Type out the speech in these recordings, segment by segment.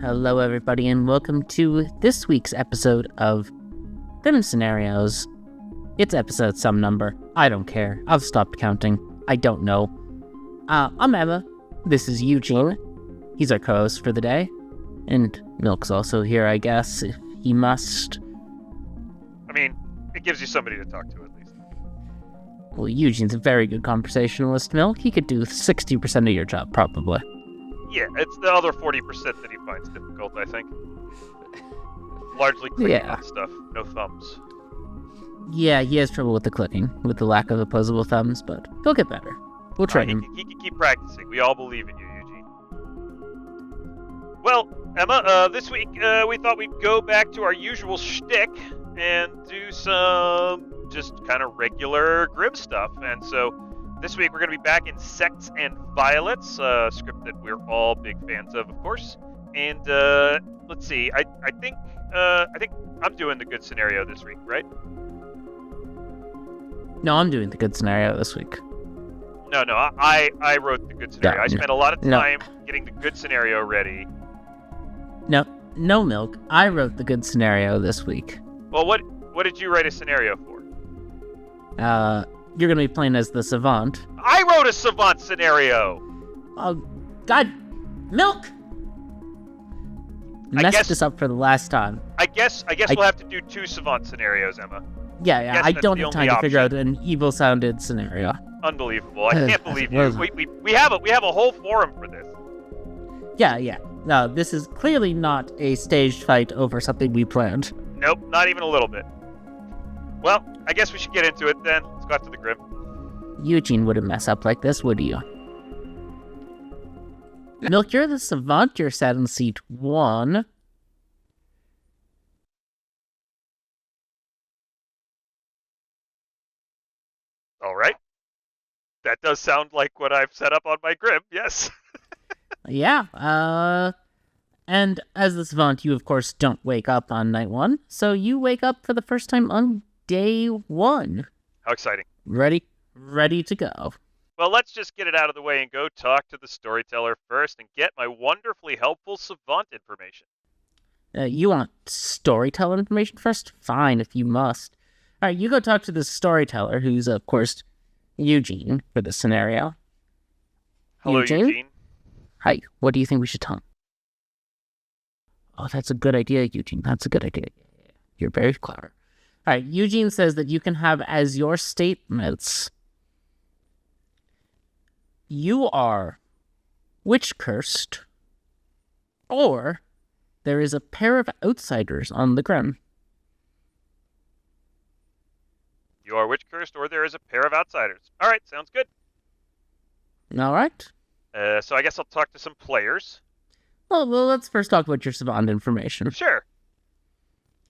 Hello, everybody, and welcome to this week's episode of Sim Scenarios. It's episode some number. I don't care. I've stopped counting. I don't know. I'm Emma. This is Eugene. He's our co-host for the day. And Milk's also here, I guess, if he must. I mean, it gives you somebody to talk to at least. Well, Eugene's a very good conversationalist, Milk. He could do 60% of your job, probably. Yeah, it's the other 40% that he finds difficult, I think. Largely clicking on stuff, no thumbs. Yeah, he has trouble with the clicking, with the lack of opposable thumbs, but he'll get better. We'll train him. He can keep practicing. We all believe in you, Eugene. Well, Emma, this week we thought we'd go back to our usual shtick and do some just kind of regular Grimm stuff. And so this week we're going to be back in Sects and Violets, a script that we're all big fans of course. And let's see, I think I'm doing the good scenario this week, right? No, I'm doing the good scenario this week. No, I wrote the good scenario. I spent a lot of time getting the good scenario ready. No, Milk. I wrote the good scenario this week. Well, what did you write a scenario for? You're gonna be playing as the savant. I wrote a savant scenario! Oh, God. Milk! Messed this up for the last time. I guess we'll have to do 2 savant scenarios, Emma. Yeah, I don't have time to figure out an evil-sounded scenario. Unbelievable. I can't believe you. We have a whole forum for this. Yeah. No, this is clearly not a staged fight over something we planned. Nope, not even a little bit. Well, I guess we should get into it then. Let's go after the Grimm. Eugene wouldn't mess up like this, would you? Milk, you're the savant. You're sat in seat 1. All right. That does sound like what I've set up on my Grimm, yes. Yeah, and as the savant, you of course don't wake up on night 1, so you wake up for the first time on day 1. How exciting. Ready to go. Well, let's just get it out of the way and go talk to the storyteller first and get my wonderfully helpful savant information. You want storyteller information first? Fine, if you must. Alright, you go talk to the storyteller, who's, of course, Eugene, for this scenario. Hello, Eugene. Hi, what do you think we should tell him? Oh, that's a good idea, Eugene. That's a good idea. You're very clever. Alright, Eugene says that you can have as your statements, you are witch-cursed, or there is a pair of outsiders on the Grimm. You are witch-cursed, or there is a pair of outsiders. Alright, sounds good. Alright. So I guess I'll talk to some players. Well, let's first talk about your savant information. Sure.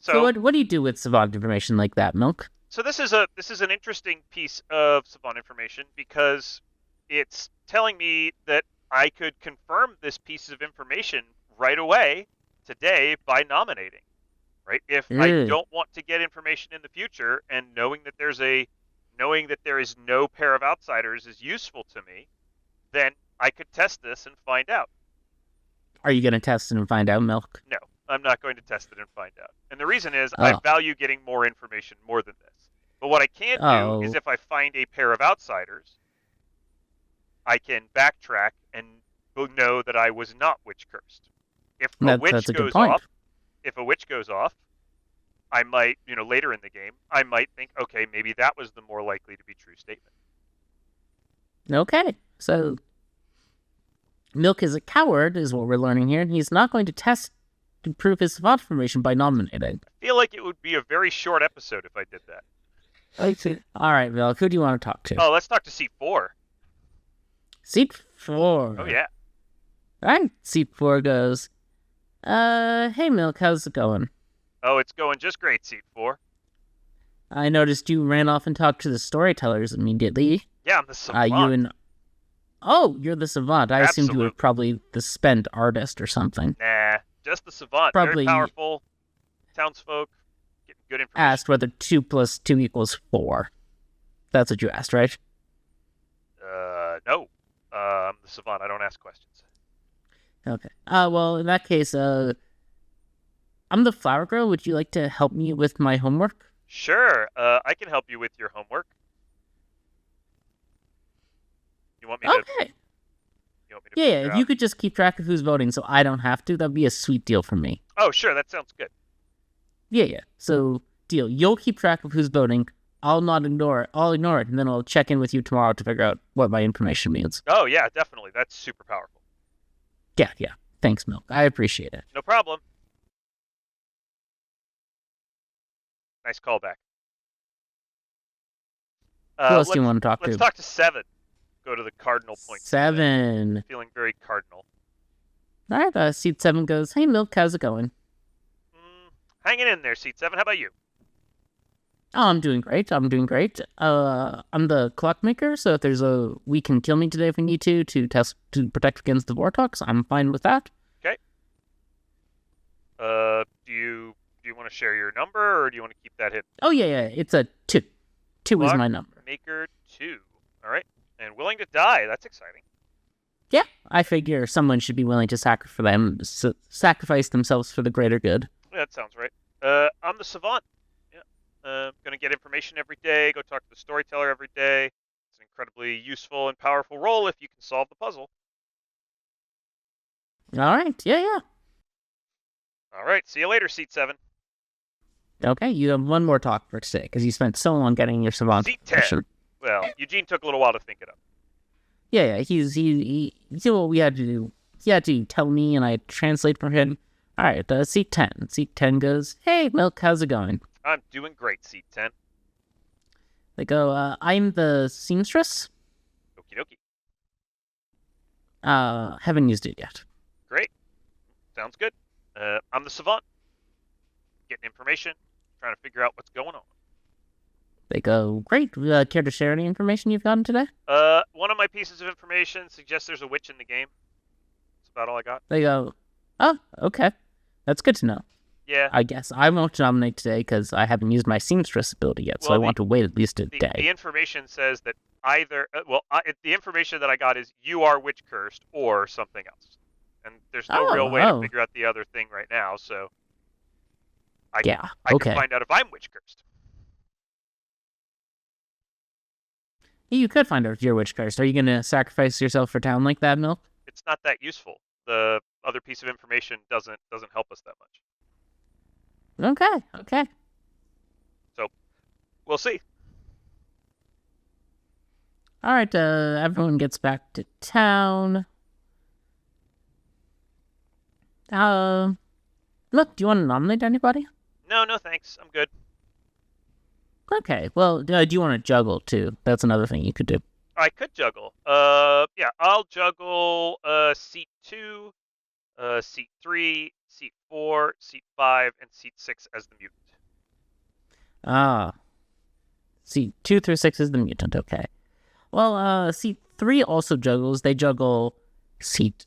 So what do you do with savant information like that, Milk? So this is an interesting piece of savant information because it's telling me that I could confirm this piece of information right away today by nominating. Right? If I don't want to get information in the future and knowing that there is no pair of outsiders is useful to me, then I could test this and find out. Are you going to test it and find out, Milk? No, I'm not going to test it and find out. And the reason is I value getting more information more than this. But what I can do is if I find a pair of outsiders, I can backtrack and know that I was not witch-cursed. If a witch goes off, I might, later in the game, I might think, okay, maybe that was the more likely to be true statement. Okay, so Milk is a coward, is what we're learning here, and he's not going to test to prove his savant information by nominating. I feel like it would be a very short episode if I did that. I see. All right, Milk, who do you want to talk to? Oh, let's talk to seat 4. Seat 4. Oh, yeah. All right, seat 4 goes, hey, Milk, how's it going? Oh, it's going just great, seat 4. I noticed you ran off and talked to the storytellers immediately. Yeah, I'm the savant. Oh, you're the savant. I assumed you were probably the spent artist or something. Nah, just the savant. Probably very powerful, townsfolk, getting good information. Asked whether 2 + 2 = 4. That's what you asked, right? No. I'm the savant. I don't ask questions. Okay. Well, in that case, I'm the flower girl. Would you like to help me with my homework? Sure. I can help you with your homework. You want me to? Okay. You want me to Yeah, figure if out? you could just keep track of who's voting so I don't have to, that'd be a sweet deal for me. Oh, sure. That sounds good. Yeah. So, deal. You'll keep track of who's voting. I'll not ignore it. I'll ignore it, and then I'll check in with you tomorrow to figure out what my information means. Oh, yeah, definitely. That's super powerful. Yeah. Thanks, Milk. I appreciate it. No problem. Nice callback. Who else do you want to talk to? Let's talk to 7. Go to the cardinal point. 7. Feeling very cardinal. All right, seat 7 goes, hey, Milk, how's it going? Hanging in there, seat 7. How about you? Oh, I'm doing great. I'm the clockmaker, so if we can kill me today if we need to protect against the Vortox, I'm fine with that. Okay. Do you want to share your number, or do you want to keep that hidden? Oh, yeah, it's a 2. 2 is my number. Maker 2. All right. And willing to die. That's exciting. Yeah, I figure someone should be willing to sacrifice themselves for the greater good. Yeah, that sounds right. I'm the savant. Yeah. Gonna get information every day. Go talk to the storyteller every day. It's an incredibly useful and powerful role if you can solve the puzzle. All right. Yeah. All right. See you later, seat 7. Okay, you have one more talk for today because you spent so long getting your savant. Seat 10. Well, Eugene took a little while to think it up. Yeah. He did what we had to do. He had to tell me, and I translate for him. All right, seat 10. Seat 10 goes, hey, Milk, how's it going? I'm doing great, seat 10. They go, I'm the seamstress. Okie dokie. Haven't used it yet. Great. Sounds good. I'm the savant. Getting information, trying to figure out what's going on. They go, great. Care to share any information you've gotten today? One of my pieces of information suggests there's a witch in the game. That's about all I got. They go, oh, okay. That's good to know. Yeah. I guess I won't nominate today because I haven't used my seamstress ability yet, so I want to wait at least a day. The information says that either, the information that I got is you are witch cursed or something else. And there's no real way to figure out the other thing right now, so I can find out if I'm witch cursed. You could find out if you're witch cursed. Are you going to sacrifice yourself for town like that, Milk? It's not that useful. The other piece of information doesn't help us that much. Okay. So, we'll see. All right, everyone gets back to town. Look, do you want to nominate anybody? No, thanks. I'm good. Okay, well, do you want to juggle, too? That's another thing you could do. I could juggle. Yeah, I'll juggle, seat 2, seat 3, seat 4, seat 5, and seat 6 as the mutant. Seat 2 through 6 is the mutant, okay. Well, seat 3 also juggles. They juggle seat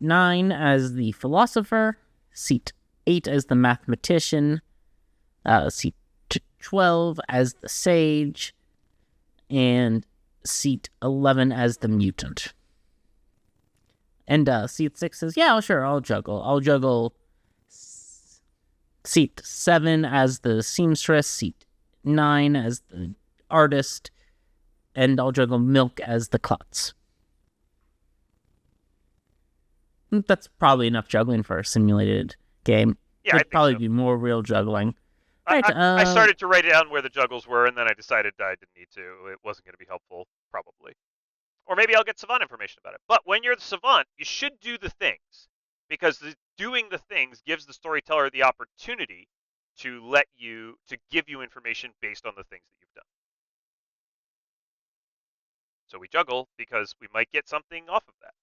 9 as the philosopher, seat 8 as the mathematician, seat 12 as the sage, and seat 11 as the mutant. And seat 6 says, yeah, sure, I'll juggle. I'll juggle seat 7 as the seamstress, seat 9 as the artist, and I'll juggle Milk as the klutz. That's probably enough juggling for a simulated game. Yeah, It'd probably be more real juggling. I started to write down where the juggles were, and then I decided I didn't need to. It wasn't going to be helpful, probably. Or maybe I'll get savant information about it. But when you're the savant, you should do the things, because doing the things gives the storyteller the opportunity to give you information based on the things that you've done. So we juggle because we might get something off of that.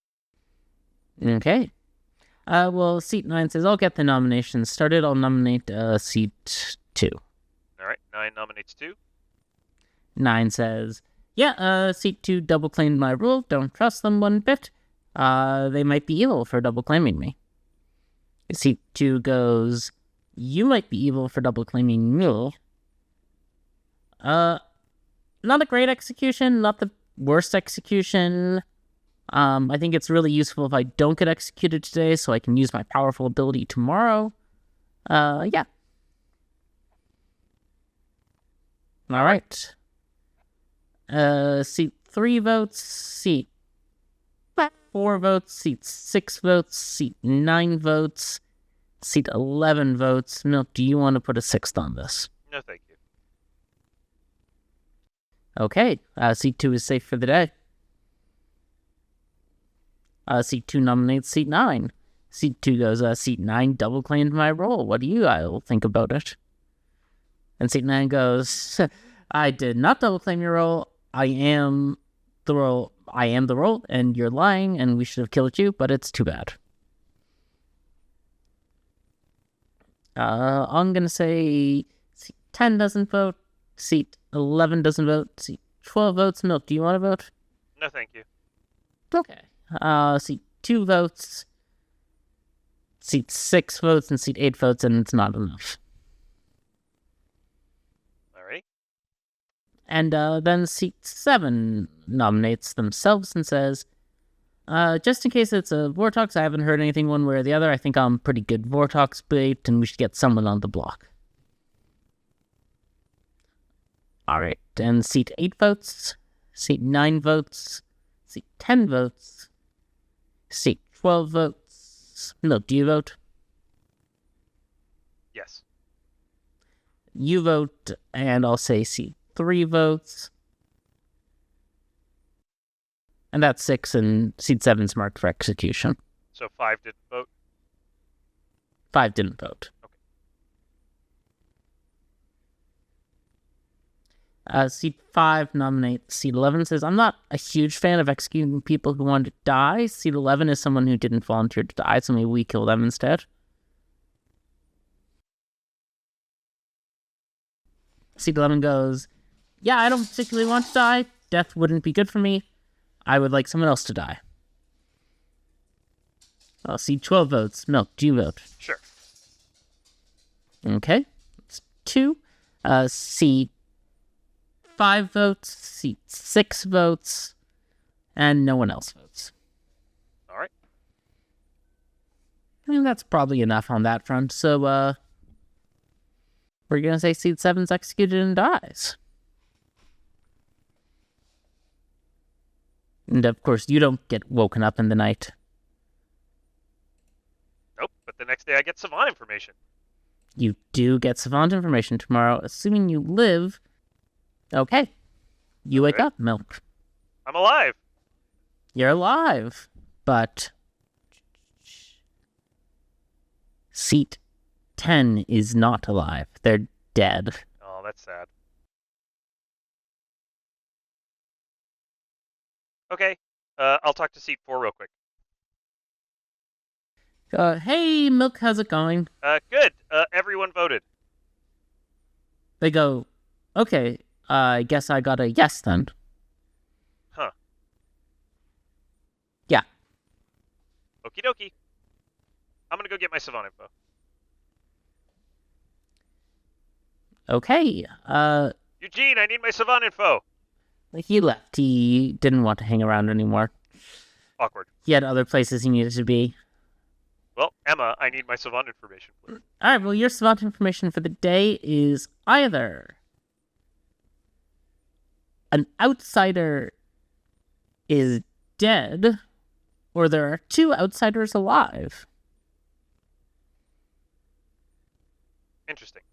Okay. Well, seat 9 says, I'll get the nominations started. I'll nominate seat 2. All right, 9 nominates 2. 9 says, yeah, seat 2 double-claimed my rule. Don't trust them one bit. They might be evil for double-claiming me. Seat 2 goes, you might be evil for double-claiming me. Not a great execution, not the worst execution. I think it's really useful if I don't get executed today, so I can use my powerful ability tomorrow. Yeah. All right. Seat 3 votes, seat 4 votes, seat 6 votes, seat 9 votes, seat 11 votes. Milk, do you want to put a 6th on this? No, thank you. Okay, seat 2 is safe for the day. Seat 2 nominates seat 9. Seat 2 goes, seat 9 double-claimed my role. What do you all think about it? And seat 9 goes, I did not double-claim your role. I am the role, and you're lying, and we should have killed you, but it's too bad. I'm gonna say seat 10 doesn't vote, seat 11 doesn't vote, seat 12 votes. Milk, do you want to vote? No, thank you. Okay. Seat 2 votes, seat 6 votes, and seat 8 votes, and it's not enough. Alright. And then seat 7 nominates themselves and says, just in case it's a Vortox, I haven't heard anything one way or the other. I think I'm pretty good Vortox bait, and we should get someone on the block. Alright, and seat 8 votes, seat 9 votes, seat 10 votes, seat 12 votes. Milk, do you vote? Yes. You vote, and I'll say seat 3 votes. And that's 6, and seat 7's marked for execution. So 5 didn't vote? 5 didn't vote. Okay. Seat 5 nominates seat 11, says, I'm not a huge fan of executing people who want to die. Seat 11 is someone who didn't volunteer to die, so maybe we kill them instead. Seat 11 goes, yeah, I don't particularly want to die. Death wouldn't be good for me. I would like someone else to die. I'll see 12 votes. Milk, do you vote? Sure. Okay. It's 2. Seat 5 votes. Seat 6 votes. And no one else votes. Alright. I mean, that's probably enough on that front. So, we're going to say seat 7's executed and dies. And of course, you don't get woken up in the night. Nope, but the next day I get savant information. You do get savant information tomorrow, assuming you live. Okay. You wake up, Milk. I'm alive. You're alive. But seat 10 is not alive. They're dead. Oh, that's sad. Okay, I'll talk to seat 4 real quick. Hey, Milk, how's it going? Good. Everyone voted. They go, okay, I guess I got a yes then. Huh. Yeah. Okie dokie. I'm gonna go get my savant info. Okay, Eugene, I need my savant info! he left. He didn't want to hang around anymore. Awkward. He had other places he needed to be. Well, Emma, I need my savant information, please. Alright, well, your savant information for the day is either an outsider is dead, or there are 2 outsiders alive. Interesting.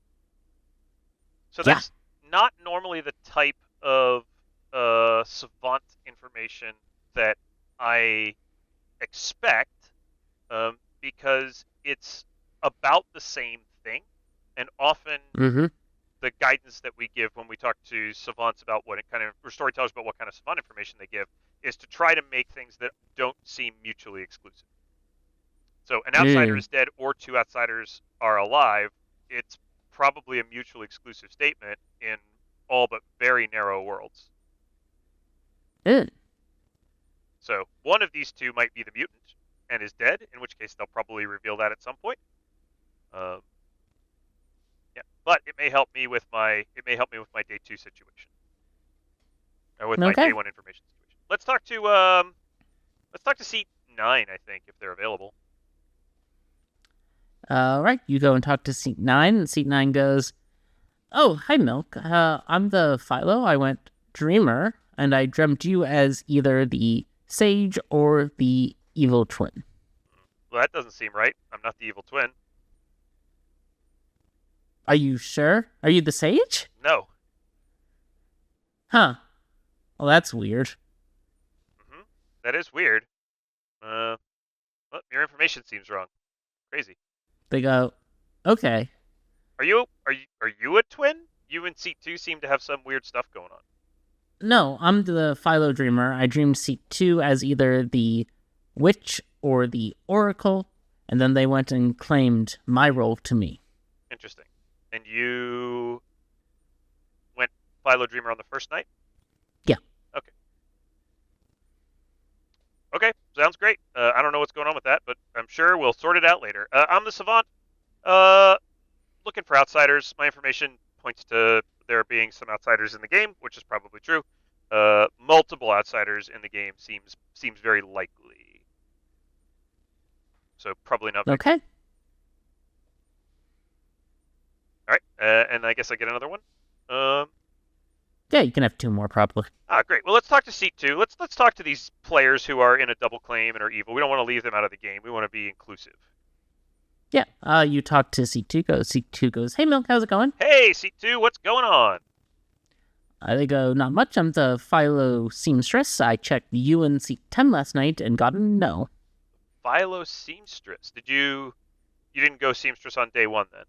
So that's not normally the type of savant information that I expect, because it's about the same thing, and often the guidance that we give when we talk to savants about what it kind of, or storytellers about what kind of savant information they give, is to try to make things that don't seem mutually exclusive. So an outsider is dead or 2 outsiders are alive. It's probably a mutually exclusive statement in all but very narrow worlds. So one of these 2 might be the mutant and is dead, in which case they'll probably reveal that at some point. Yeah, but it may help me with my day 2 situation, or with my day 1 information situation. Let's talk to Let's talk to seat 9, I think, if they're available. All right, you go and talk to seat 9, and seat 9 goes, "Oh, hi, Milk. I'm the Philo. I went Dreamer, and I dreamt you as either the Sage or the Evil Twin." Well, that doesn't seem right. I'm not the evil twin. Are you sure? Are you the Sage? No. Huh. Well, that's weird. That is weird. Well, your information seems wrong. Crazy. They go, "Okay." Are you a twin? You and seat 2 seem to have some weird stuff going on. No, I'm the Philo Dreamer. I dreamed seat 2 as either the Witch or the Oracle, and then they went and claimed my role to me. Interesting. And you went Philo Dreamer on the first night? Yeah. Okay. Okay, sounds great. I don't know what's going on with that, but I'm sure we'll sort it out later. I'm the Savant. Looking for outsiders. My information points to there being some outsiders in the game, which is probably true. Multiple outsiders in the game seems very likely. So probably not. Okay. All right, and I guess I get another one. Yeah, you can have 2 more probably. Great. Well, let's talk to seat 2. Let's talk to these players who are in a double claim and are evil. We don't want to leave them out of the game. We want to be inclusive. Yeah. You talk to seat 2. Seat 2 goes, "Hey, Milk, how's it going?" Hey, seat 2, what's going on? They go, "Not much. I'm the Philo Seamstress. I checked you in seat 10 last night and got a no." Philo Seamstress. You didn't go Seamstress on day 1 then?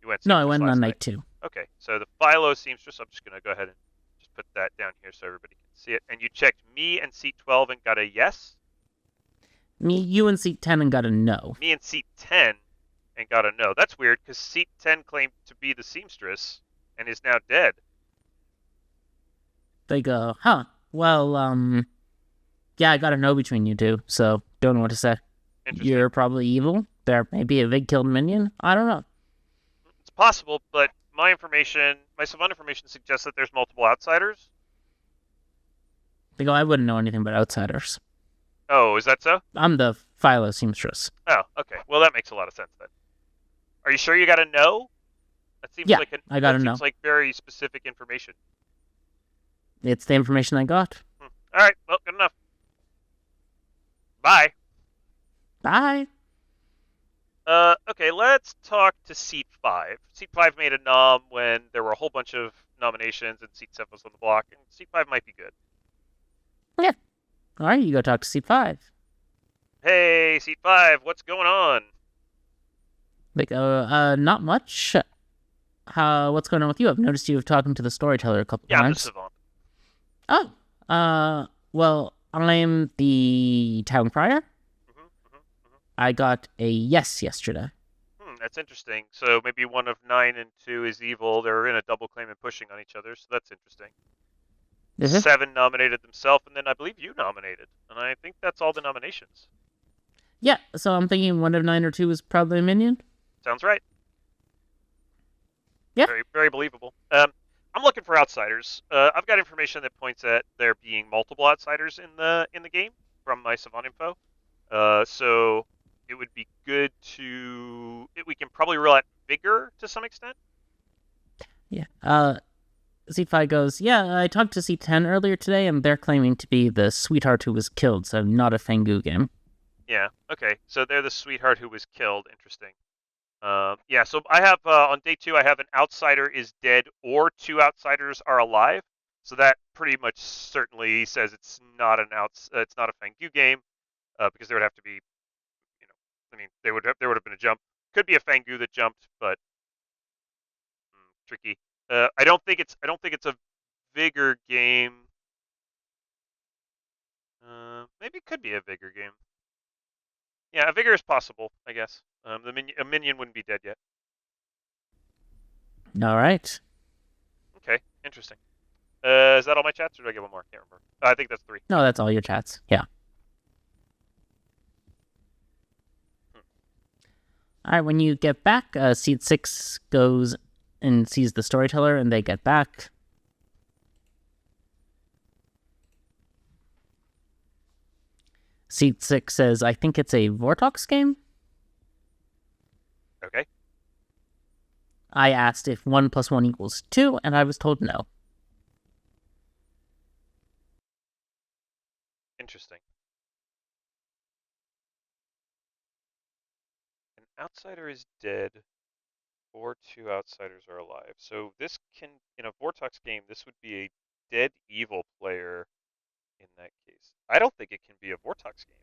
You went Seamstress No, I went on night 2. Okay, so the Philo Seamstress, I'm just going to go ahead and just put that down here so everybody can see it. And you checked me and seat 12 and got a yes? You in seat 10 and got a no. Me and seat 10 and got a no. That's weird, because seat 10 claimed to be the Seamstress and is now dead. They go, "Huh, well, yeah, I got a no between you two, so don't know what to say. You're probably evil. There may be a Vig-killed minion. I don't know." It's possible, but my savant information suggests that there's multiple outsiders. They go, "I wouldn't know anything about outsiders." Oh, is that so? I'm the Philo Seamstress. Oh, okay. Well, that makes a lot of sense then. Are you sure you got a no? That seems I got a no. Seems like very specific information. It's the information I got. All right, well, good enough. Bye. Bye. Okay, let's talk to seat 5. Seat 5 made a nom when there were a whole bunch of nominations and seat 7 was on the block, and seat 5 might be good. Yeah. All right, you go talk to seat 5. Hey, seat 5, what's going on? They go, "Not much. What's going on with you? I've noticed you have talking to the storyteller a couple times." Yeah, I'm the savant. Oh, well, I'm the town crier. I got a yes yesterday. That's interesting. So maybe one of 9 and 2 is evil. They're in a double claim and pushing on each other, so that's interesting. 7 nominated themselves, and then I believe you nominated. And I think that's all the nominations. Yeah, so I'm thinking one of 9 or 2 is probably a minion. Sounds right. Yeah. Very, very believable. I'm looking for outsiders. I've got information that points at there being multiple outsiders in the game from my savant info. So it would be good to... We can probably rule out Vigor to some extent. Yeah. C5 goes, "Yeah, I talked to C10 earlier today, and they're claiming to be the sweetheart who was killed, so not a Fengu game." Yeah, okay. So they're the sweetheart who was killed. Interesting. Yeah, so I have, on day 2, I have an outsider is dead or 2 outsiders are alive. So that pretty much certainly says it's not a Fengu game, because there would have to be, there would have been a jump. Could be a Fengu that jumped, but tricky. I don't think it's a Vigor game. Maybe it could be a Vigor game. Yeah, a Vigor is possible, I guess. A minion wouldn't be dead yet. All right. Okay, interesting. Is that all my chats, or do I get one more? Can't remember. I think that's 3. No, that's all your chats. Yeah. All right, when you get back, seat 6 goes and sees the storyteller, and they get back. Seat 6 says, I think it's a Vortox game. Okay. I asked if 1 + 1 = 2, and I was told no. Interesting. An outsider is dead, or 2 outsiders are alive. So this can, in a Vortox game, this would be a dead evil player in that case. I don't think it can be a Vortox game.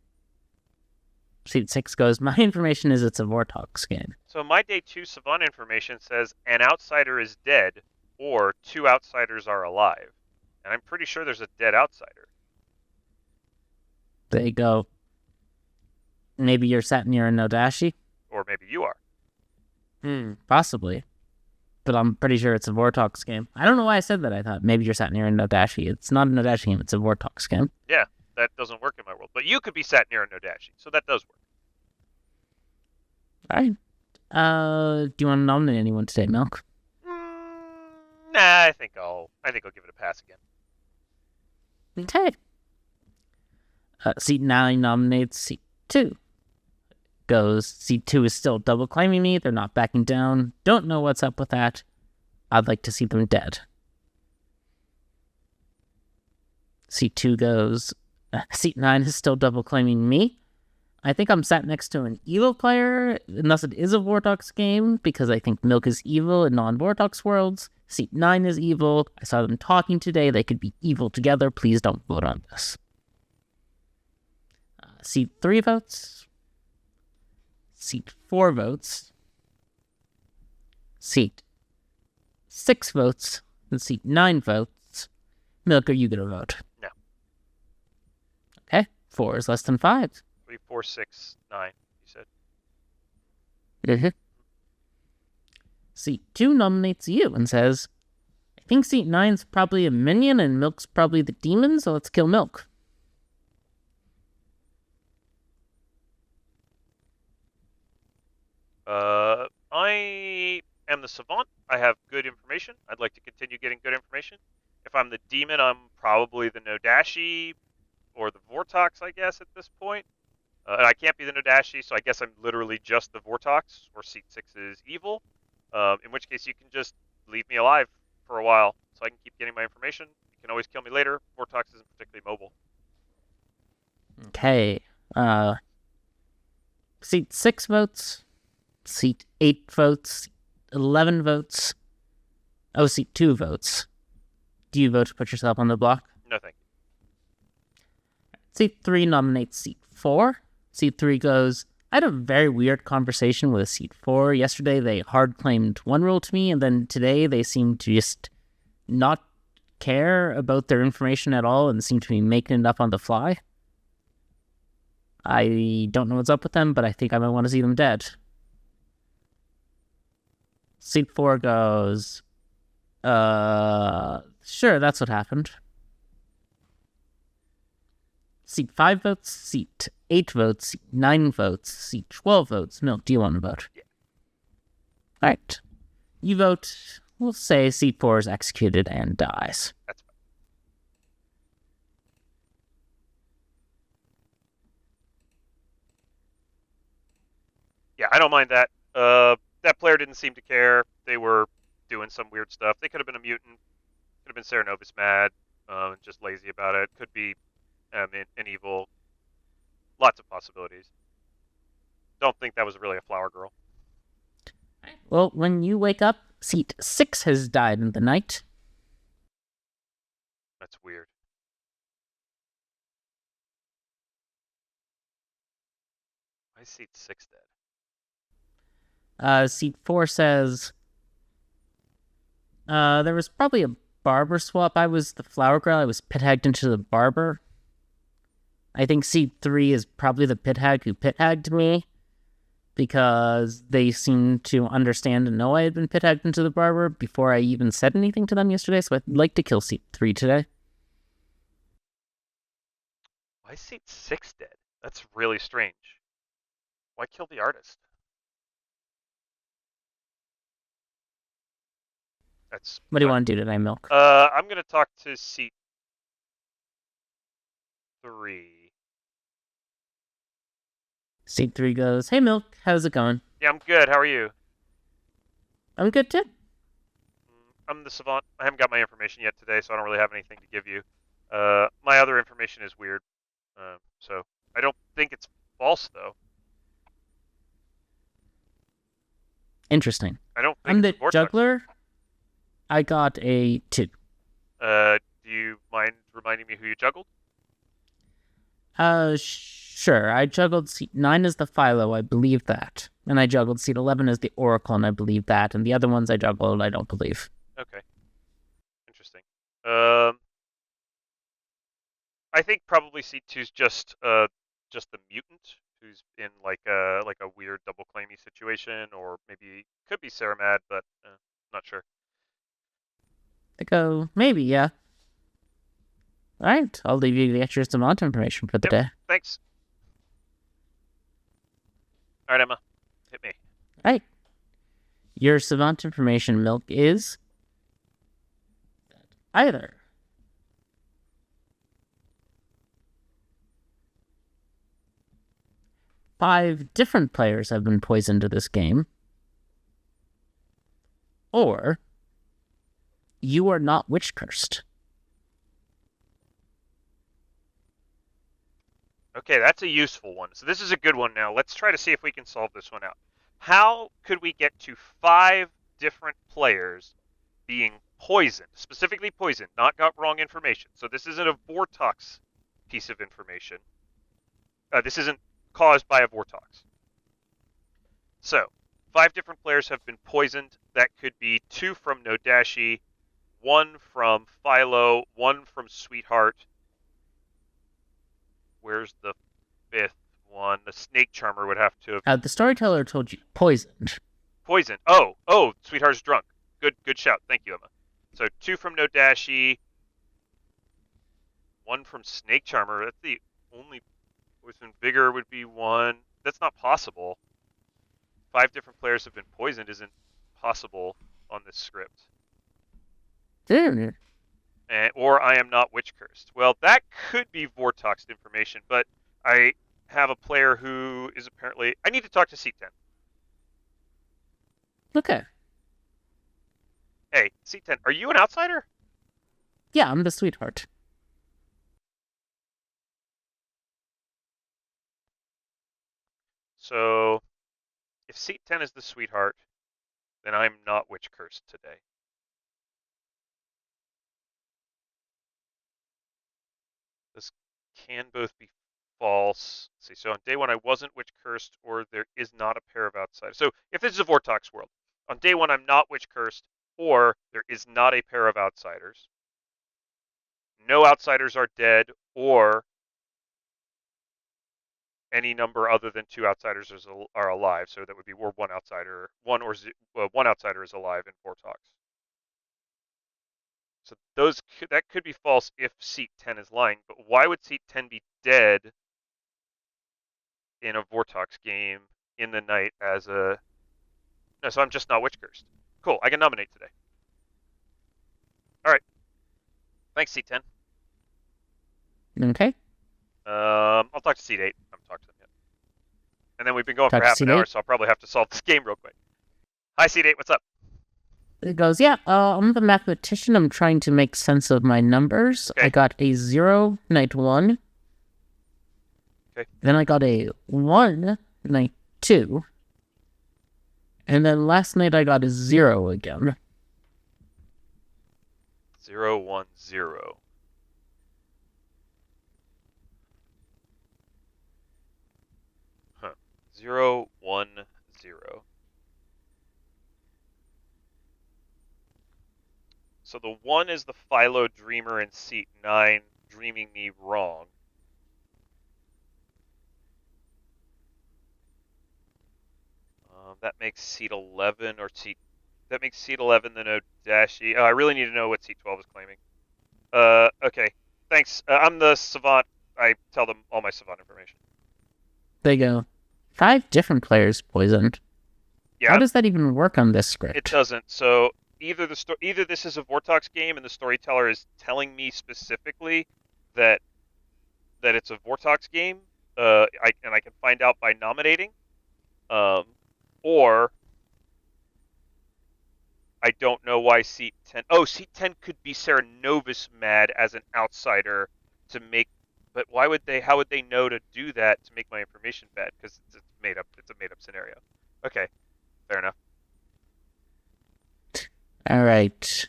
Seat 6 goes, my information is it's a Vortox game. So my day 2 savant information says an outsider is dead, or 2 outsiders are alive. And I'm pretty sure there's a dead outsider. There you go. Maybe you're sat near a Nodashi? Or maybe you are. Possibly. But I'm pretty sure it's a Vortox game. I don't know why I said that. I thought maybe you're sat near a Nodashi. It's not a Nodashi game, it's a Vortox game. Yeah, that doesn't work in my world. But you could be sat near a Nodashi, so that does work. Alright. Do you want to nominate anyone today, Milk? Nah, I think I'll give it a pass again. Okay. Seat 9 nominates Seat 2. Goes, Seat 2 is still double claiming me. They're not backing down. Don't know what's up with that. I'd like to see them dead. Seat 2 goes, Seat 9 is still double claiming me. I think I'm sat next to an evil player, unless it is a Vortox game, because I think Milk is evil in non-Vortox worlds. Seat 9 is evil. I saw them talking today. They could be evil together. Please don't vote on this. Seat 3 votes. Seat 4 votes. Seat 6 votes. And Seat 9 votes. Milk, are you going to vote? No. Okay. 4 is less than 5. 4, 6, 9, you said. Mm-hmm. Seat 2 nominates you and says, I think Seat 9's probably a minion and Milk's probably the demon, so let's kill Milk. I am the savant. I have good information. I'd like to continue getting good information. If I'm the demon, I'm probably the Nodashi or the Vortox, I guess, at this point. I can't be the Nodashi, so I guess I'm literally just the Vortox, or Seat 6 is evil. In which case, you can just leave me alive for a while, so I can keep getting my information. You can always kill me later. Vortox isn't particularly mobile. Okay. Seat 6 votes. Seat 8 votes. 11 votes. Oh, Seat 2 votes. Do you vote to put yourself on the block? No, thank you. Seat 3 nominates Seat 4. Seat 3 goes, I had a very weird conversation with Seat 4. Yesterday they hard claimed one rule to me, and then today they seem to just not care about their information at all and seem to be making it up on the fly. I don't know what's up with them, but I think I might want to see them dead. Seat 4 goes, sure, that's what happened. Seat 5 votes, Seat 8 votes, Seat 9 votes, Seat 12 votes. Milk, do you want to vote? Yeah. Alright. You vote, we'll say Seat 4 is executed and dies. That's fine. Yeah, I don't mind that. That player didn't seem to care. They were doing some weird stuff. They could have been a mutant. Could have been Ceranovis mad, just lazy about it. Could be an evil. Lots of possibilities. Don't think that was really a flower girl. Well, when you wake up, Seat 6 has died in the night. That's weird. Why is Seat 6 dead? Seat 4 says, there was probably a barber swap. I was the flower girl. I was pit-hagged into the barber. I think Seat 3 is probably the pit-hag who pit-hagged me, because they seem to understand and know I had been pit-hagged into the barber before I even said anything to them yesterday, so I'd like to kill Seat 3 today. Why is Seat 6 dead? That's really strange. Why kill the artist? What do you want to do today, Milk? I'm going to talk to Seat 3. Seat 3 goes, "Hey, Milk, how's it going?" Yeah, I'm good. How are you? "I'm good, too." I'm the savant. I haven't got my information yet today, so I don't really have anything to give you. My other information is weird, so I don't think it's false, though. Interesting. I don't think I'm it's the vortex. juggler. I got a 2. Do you mind reminding me who you juggled? Sure. I juggled seat 9 as the Philo, I believe that. And I juggled seat 11 as the Oracle, and I believe that. And the other ones I juggled, I don't believe. Okay. Interesting. I think probably seat 2's just the mutant who's in like a weird double claimy situation, or maybe could be Saramad, but not sure. I go, maybe, yeah. All right, I'll leave you the extra savant information for the day. Thanks. All right, Emma, hit me. All right. Your savant information, Milk, is either five different players have been poisoned to this game, or you are not witch cursed. Okay, that's a useful one. So this is a good one now. Let's try to see if we can solve this one out. How could we get to 5 different players being poisoned, specifically poisoned, not got wrong information? So this isn't a Vortox piece of information. This isn't caused by a Vortox. So 5 different players have been poisoned. That could be 2 from Nodashi, 1 from Philo, 1 from Sweetheart. Where's the 5th one? The Snake Charmer would have to have... The storyteller told you poisoned. Poisoned. Oh, Sweetheart's drunk. Good shout. Thank you, Emma. So 2 from Nodashi, 1 from Snake Charmer. That's the only poison. Vigor would be 1. That's not possible. 5 different players have been poisoned isn't possible on this script. Dude. Or I am not witch cursed. Well, that could be Vortoxed information, but I have a player who is apparently... I need to talk to C10. Okay. Hey, C10, are you an outsider? Yeah, I'm the Sweetheart. So, if C10 is the Sweetheart, then I'm not witch cursed today. This can both be false. Let's see, so on day 1 I wasn't witch cursed, or there is not a pair of outsiders. So if this is a Vortox world, on day 1 I'm not witch cursed, or there is not a pair of outsiders. No outsiders are dead, or any number other than 2 outsiders are alive. So that would be one outsider, one outsider is alive in Vortox. So that could be false if seat 10 is lying, but why would seat 10 be dead in a Vortox game in the night as a... No, so I'm just not witch cursed. Cool, I can nominate today. All right. Thanks, seat 10. Okay. I'll talk to seat 8. I haven't talked to them yet. And then we've been going for half an hour, so I'll probably have to solve this game real quick. Hi, seat 8, what's up? It goes, yeah, I'm the mathematician. I'm trying to make sense of my numbers. Okay. I got a 0 night 1. Okay. Then I got a 1 night 2. And then last night I got a 0 again. 0, 1, 0. Huh. 0, 1, 0. So the 1 is the Philo Dreamer in seat 9, dreaming me wrong. That makes seat 11 or seat... That makes seat 11 the Nodashi. Oh, I really need to know what seat 12 is claiming. Okay. Thanks. I'm the savant. I tell them all my savant information. They go, 5 different players poisoned. Yeah. How does that even work on this script? It doesn't. So either this is a Vortox game and the storyteller is telling me specifically that it's a Vortox game, I can find out by nominating, or I don't know why seat 10. Oh, seat 10 could be Sarah Novus mad as an outsider to make. But why would they? How would they know to do that to make my information bad? Because it's made up. It's a made up scenario. Okay, fair enough. All right.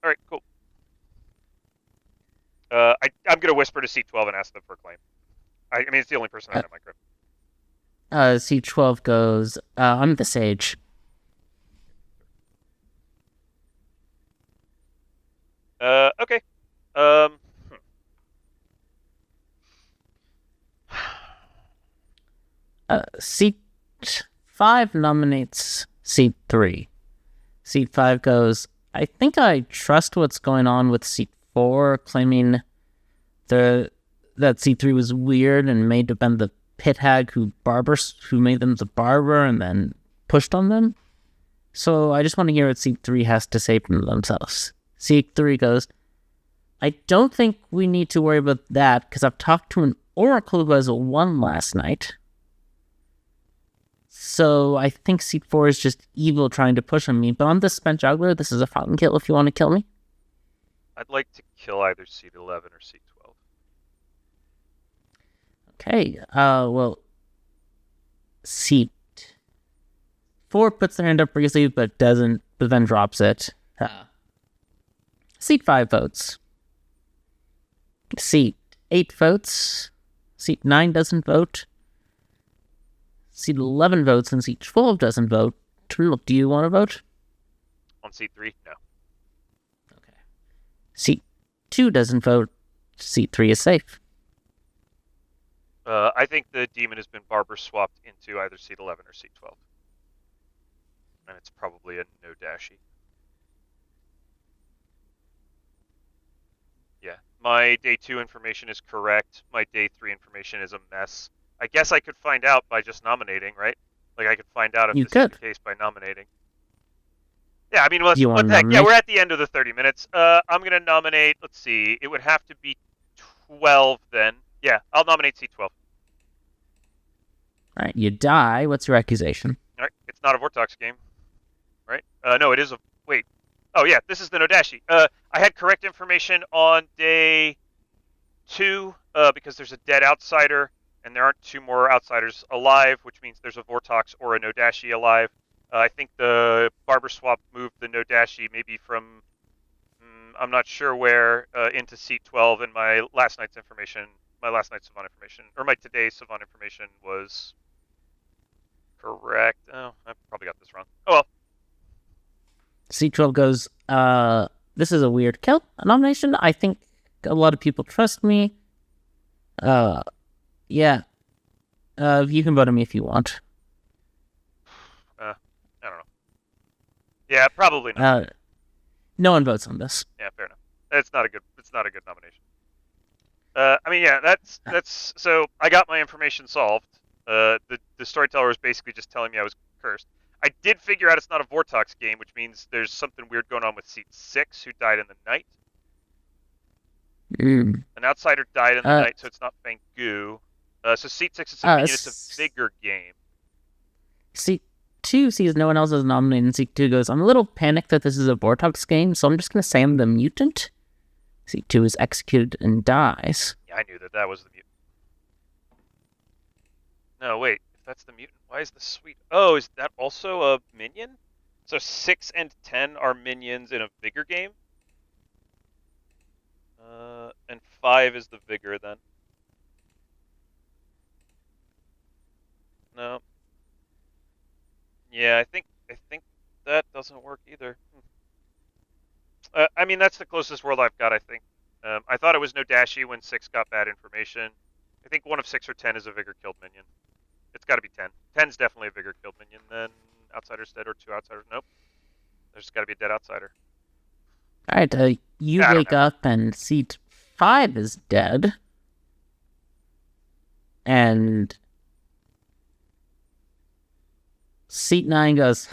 All right, cool. I'm gonna whisper to seat 12 and ask them for a claim. I mean, it's the only person I know in my group. C12 goes, I'm the sage. Okay. Seat 5 nominates seat 3. Seat 5 goes, I think I trust what's going on with seat 4, claiming that seat 3 was weird and may have been the pit hag who made them the barber and then pushed on them. So I just want to hear what seat 3 has to say for themselves. Seat 3 goes, I don't think we need to worry about that because I've talked to an oracle who has a 1 last night. So I think seat 4 is just evil trying to push on me, but I'm the spent juggler. This is a fountain kill if you want to kill me. I'd like to kill either seat 11 or seat 12. Okay, well, seat 4 puts their hand up briefly, but then drops it. Seat 5 votes. Seat 8 votes. Seat 9 doesn't vote. Seat 11 votes and seat 12 doesn't vote. Tulip, do you want to vote? On seat 3? No. Okay. Seat 2 doesn't vote. Seat 3 is safe. I think the demon has been barber swapped into either seat 11 or seat 12. And it's probably a no dashy. Yeah. My day 2 information is correct. My day 3 information is a mess. I guess I could find out by just nominating, right? Like, I could find out if this is the case by nominating. Yeah, I mean, what the heck? Yeah, we're at the end of the 30 minutes. I'm going to nominate, let's see, it would have to be 12 then. Yeah, I'll nominate seat 12. All right, you die. What's your accusation? All right, it's not a Vortox game, right? No, it is a... Wait. Oh, yeah, this is the Nodashi. I had correct information on day 2 because there's a dead outsider, and there aren't 2 more outsiders alive, which means there's a Vortox or a Nodashi alive. I think the barber swap moved the Nodashi maybe from, I'm not sure where, into seat 12, and my last night's savant information, or my today's savant information was correct. Oh, I probably got this wrong. Oh well. Seat 12 goes, this is a weird kill nomination. I think a lot of people trust me. Yeah. You can vote on me if you want. I don't know. Yeah, probably not. No one votes on this. Yeah, fair enough. It's not a good nomination. I mean, yeah, that's so I got my information solved. The storyteller was basically just telling me I was cursed. I did figure out it's not a Vortox game, which means there's something weird going on with seat 6, who died in the night. An outsider died in the night, so it's not Bangu. So seat 6 is a it's a Vigor game. Seat 2 sees no one else is nominated, and seat 2 goes, I'm a little panicked that this is a Vortox game, so I'm just going to say I'm the mutant. Seat 2 is executed and dies. Yeah, I knew that was the mutant. No, wait. If that's the mutant, why is the sweet... Oh, is that also a minion? So 6 and 10 are minions in a Vigor game? And 5 is the Vigor, then. No. Yeah, I think that doesn't work either. I mean, that's the closest world I've got, I think. I thought it was Nodashi when 6 got bad information. I think one of 6 or 10 is a Vigor killed minion. It's got to be 10. 10's definitely a Vigor killed minion. Then outsider's dead or 2 outsiders. Nope. There's got to be a dead outsider. All right, you wake up and seat 5 is dead. And seat 9 goes,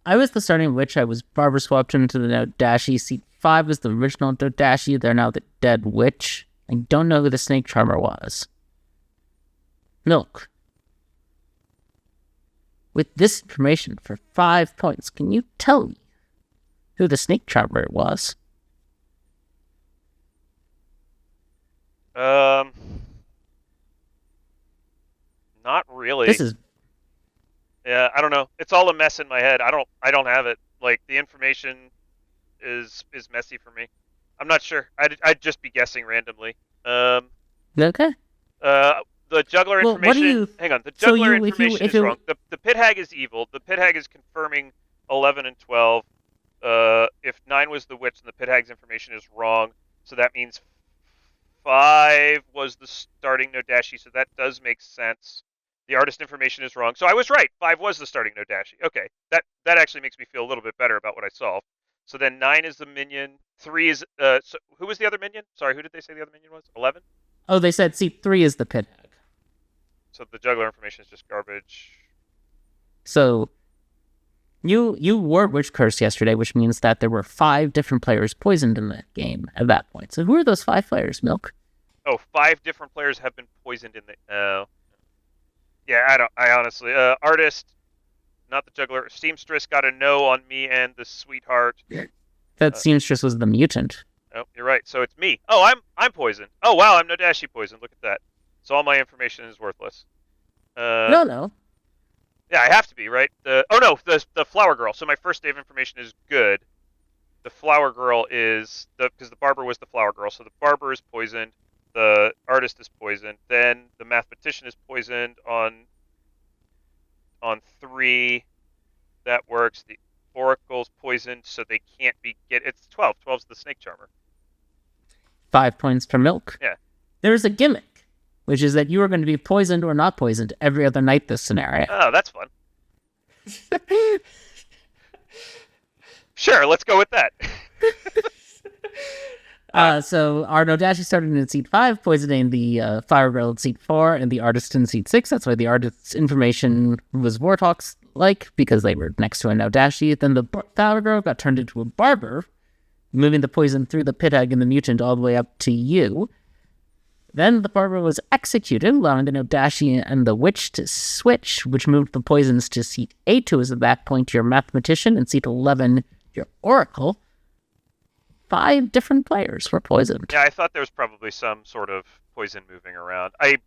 I was the starting witch. I was barber swapped into the Nodashi. Seat 5 was the original Nodashi. They're now the dead witch. I don't know who the snake charmer was. Milk. With this information for 5 points, can you tell me who the snake charmer was? Not really. This is... Yeah, I don't know. It's all a mess in my head. I don't have it. Like, the information is messy for me. I'm not sure. I'd just be guessing randomly. Okay. The juggler information. Hang on. The juggler information is wrong. The pit hag is evil. The pit hag is confirming 11 and 12. If 9 was the witch, then the pit hag's information is wrong. So that means 5 was the starting Nodashi. So that does make sense. The artist information is wrong. So I was right. 5 was the starting Nodashi. Okay. That actually makes me feel a little bit better about what I solved. So then 9 is the minion. 3 is... so who was the other minion? Sorry, who did they say the other minion was? 11? Oh, they said seat 3 is the pit hag. So the juggler information is just garbage. So you wore Witch Curse yesterday, which means that there were 5 different players poisoned in the game at that point. So who are those 5 players, Milk? Oh, 5 different players have been poisoned in the... yeah, I honestly... artist, not the juggler. Seamstress got a no on me and the sweetheart. That Seamstress was the mutant. Oh, you're right. So it's me. Oh, I'm poisoned. Oh, wow, I'm Nodashi poisoned. Look at that. So all my information is worthless. No. Yeah, I have to be, right? The flower girl. So my first day of information is good. The flower girl is... because the barber was the flower girl. So the barber is poisoned. The artist is poisoned. Then the mathematician is poisoned on 3. That works. The oracle's poisoned, so they can't be... It's 12. 12's the snake charmer. 5 points for Milk. Yeah. There's a gimmick, which is that you are going to be poisoned or not poisoned every other night this scenario. Oh, that's fun. Sure, let's go with that. So our Nodashi started in seat 5, poisoning the Fire Girl in seat 4, and the artist in seat 6. That's why the artist's information was Warthog-like, because they were next to a Nodashi. Then the Fire Girl got turned into a barber, moving the poison through the pit hag and the mutant all the way up to you. Then the barber was executed, allowing the Nodashi and the witch to switch, which moved the poisons to seat 8, who was at that point your mathematician, and seat 11, your oracle. 5 different players were poisoned. Yeah, I thought there was probably some sort of poison moving around. I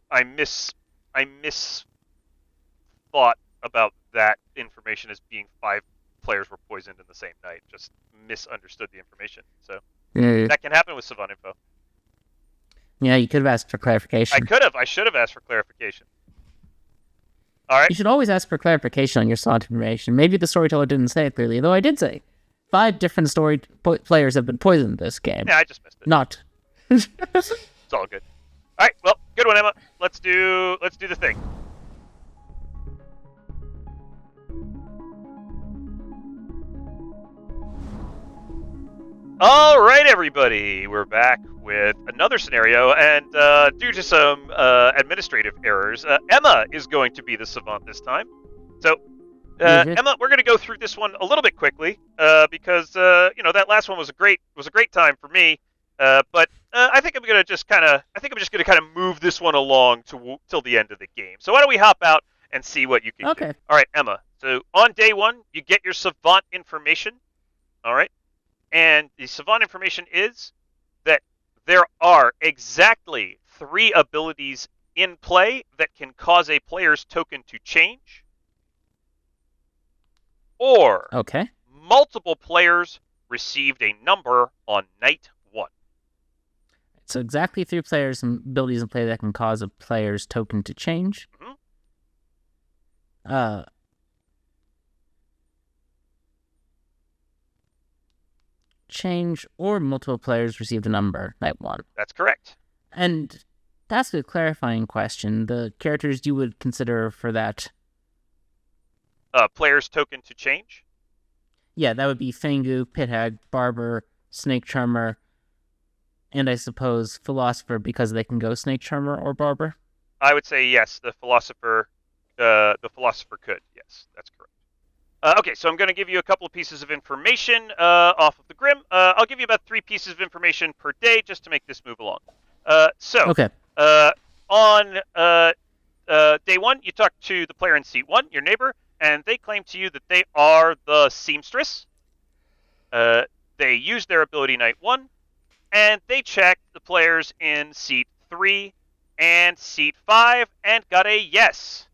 thought about that information as being 5 players were poisoned in the same night. Just misunderstood the information. So that can happen with savant info. Yeah, you could have asked for clarification. I should have asked for clarification. All right. You should always ask for clarification on your savant information. Maybe the storyteller didn't say it clearly, though I did say 5 different players have been poisoned this game. Yeah, I just missed it. Not. It's all good. All right. Well, good one, Emma. Let's do the thing. All right, everybody. We're back with another scenario, and due to some administrative errors, Emma is going to be the savant this time. So, Emma, we're going to go through this one a little bit quickly because that last one was a great time for me. But I think I'm just going to move this one along till the end of the game. So why don't we hop out and see what you can do? All right, Emma. So on day 1, you get your savant information. All right. And the savant information is that there are exactly 3 abilities in play that can cause a player's token to change. Or multiple players received a number on night 1. So exactly 3 players and abilities in play that can cause a player's token to change. Mm-hmm. Change or multiple players received a number night 1. That's correct. And to ask a clarifying question, the characters you would consider for that... player's token to change? Yeah, that would be Fangu, Pit Hag, Barber, Snake Charmer, and I suppose Philosopher, because they can go Snake Charmer or Barber? I would say yes, the Philosopher could. Yes, that's correct. Okay, so I'm going to give you a couple of pieces of information off of the Grim. I'll give you about 3 pieces of information per day just to make this move along. Okay. On day 1, you talk to the player in seat 1, your neighbor, and they claim to you that they are the seamstress. They use their ability night 1, and they check the players in seat 3 and seat 5 and got a yes.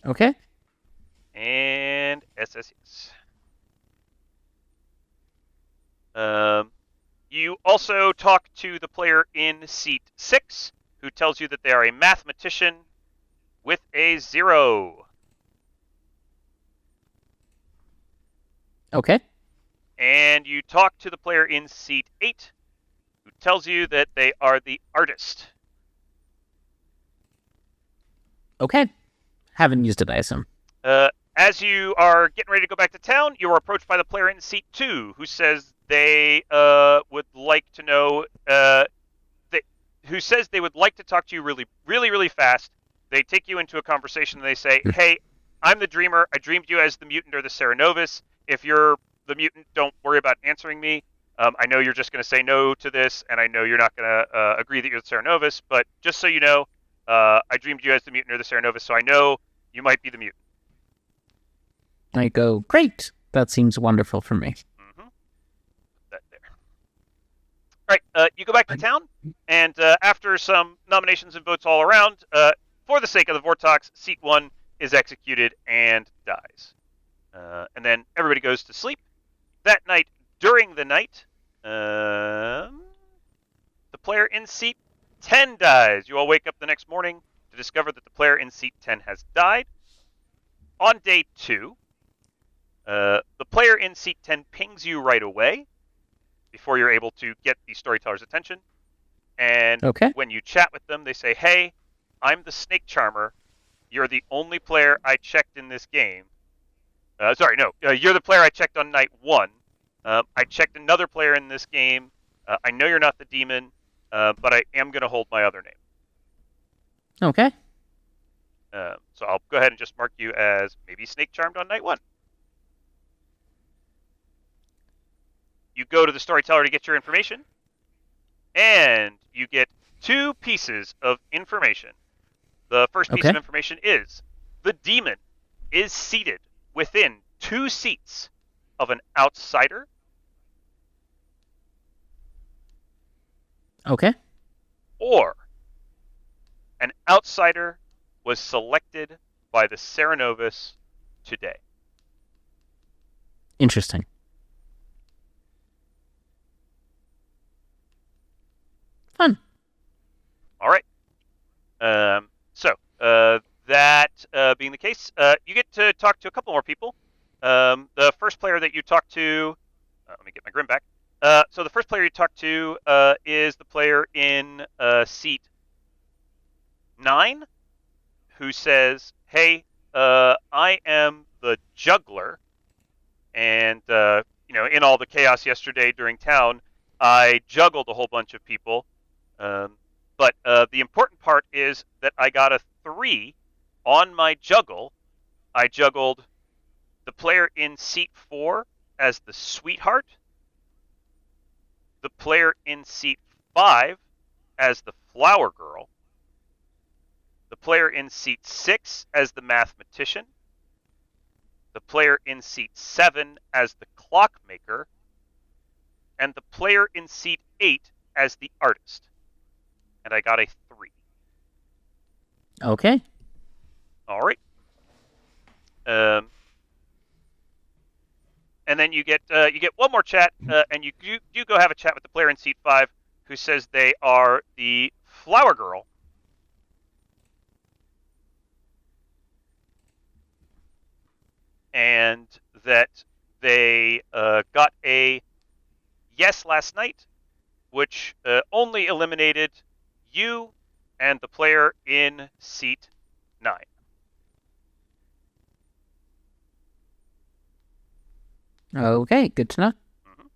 Okay. And SSS. You also talk to the player in seat 6, who tells you that they are a mathematician with a 0. Okay. And you talk to the player in seat 8, who tells you that they are the artist. Okay. Haven't used it, I assume. As you are getting ready to go back to town, you are approached by the player in seat 2, who says they would like to know, who says they would like to talk to you really fast. They take you into a conversation and they say, hey, I'm the dreamer. I dreamed you as the mutant or the Cerenovus. If you're the mutant, don't worry about answering me. I know you're just going to say no to this, and I know you're not going to agree that you're the Cerenovus, but just so you know, I dreamed you as the mutant or the Cerenovus, so I know you might be the mutant. I go, great. That seems wonderful for me. Mm-hmm. That there. All right, you go back to town, and after some nominations and votes all around, for the sake of the Vortox, seat 1 is executed and dies. And then everybody goes to sleep. That night, during the night, the player in seat 10 dies. You all wake up the next morning to discover that the player in seat 10 has died. On day 2, the player in seat 10 pings you right away before you're able to get the storyteller's attention. And when you chat with them, they say, hey, I'm the Snake Charmer. You're the only player I checked in this game. You're the player I checked on night 1. I checked another player in this game. I know you're not the demon, but I am going to hold my other name. Okay. So I'll go ahead and just mark you as maybe Snake Charmed on night 1. You go to the storyteller to get your information, and you get 2 pieces of information. The first piece of information is the demon is seated within 2 seats of an outsider. Okay. Or an outsider was selected by the Cerenovus today. Interesting. Fun. All right. That being the case, you get to talk to a couple more people. The first player that you talk to, let me get my Grim back. So the first player you talk to is the player in seat 9, who says, hey, I am the juggler, and in all the chaos yesterday during town, I juggled a whole bunch of people. But the important part is that I got a 3 on my juggle. I juggled the player in seat 4 as the sweetheart, the player in seat 5 as the flower girl, the player in seat 6 as the mathematician, the player in seat 7 as the clockmaker, and the player in seat 8 as the artist. And I got a 3. Okay. All right. And then you get one more chat, and you go have a chat with the player in seat 5, who says they are the flower girl. And that they got a yes last night, which only eliminated you and the player in seat 9. Okay, good to know. Mm-hmm.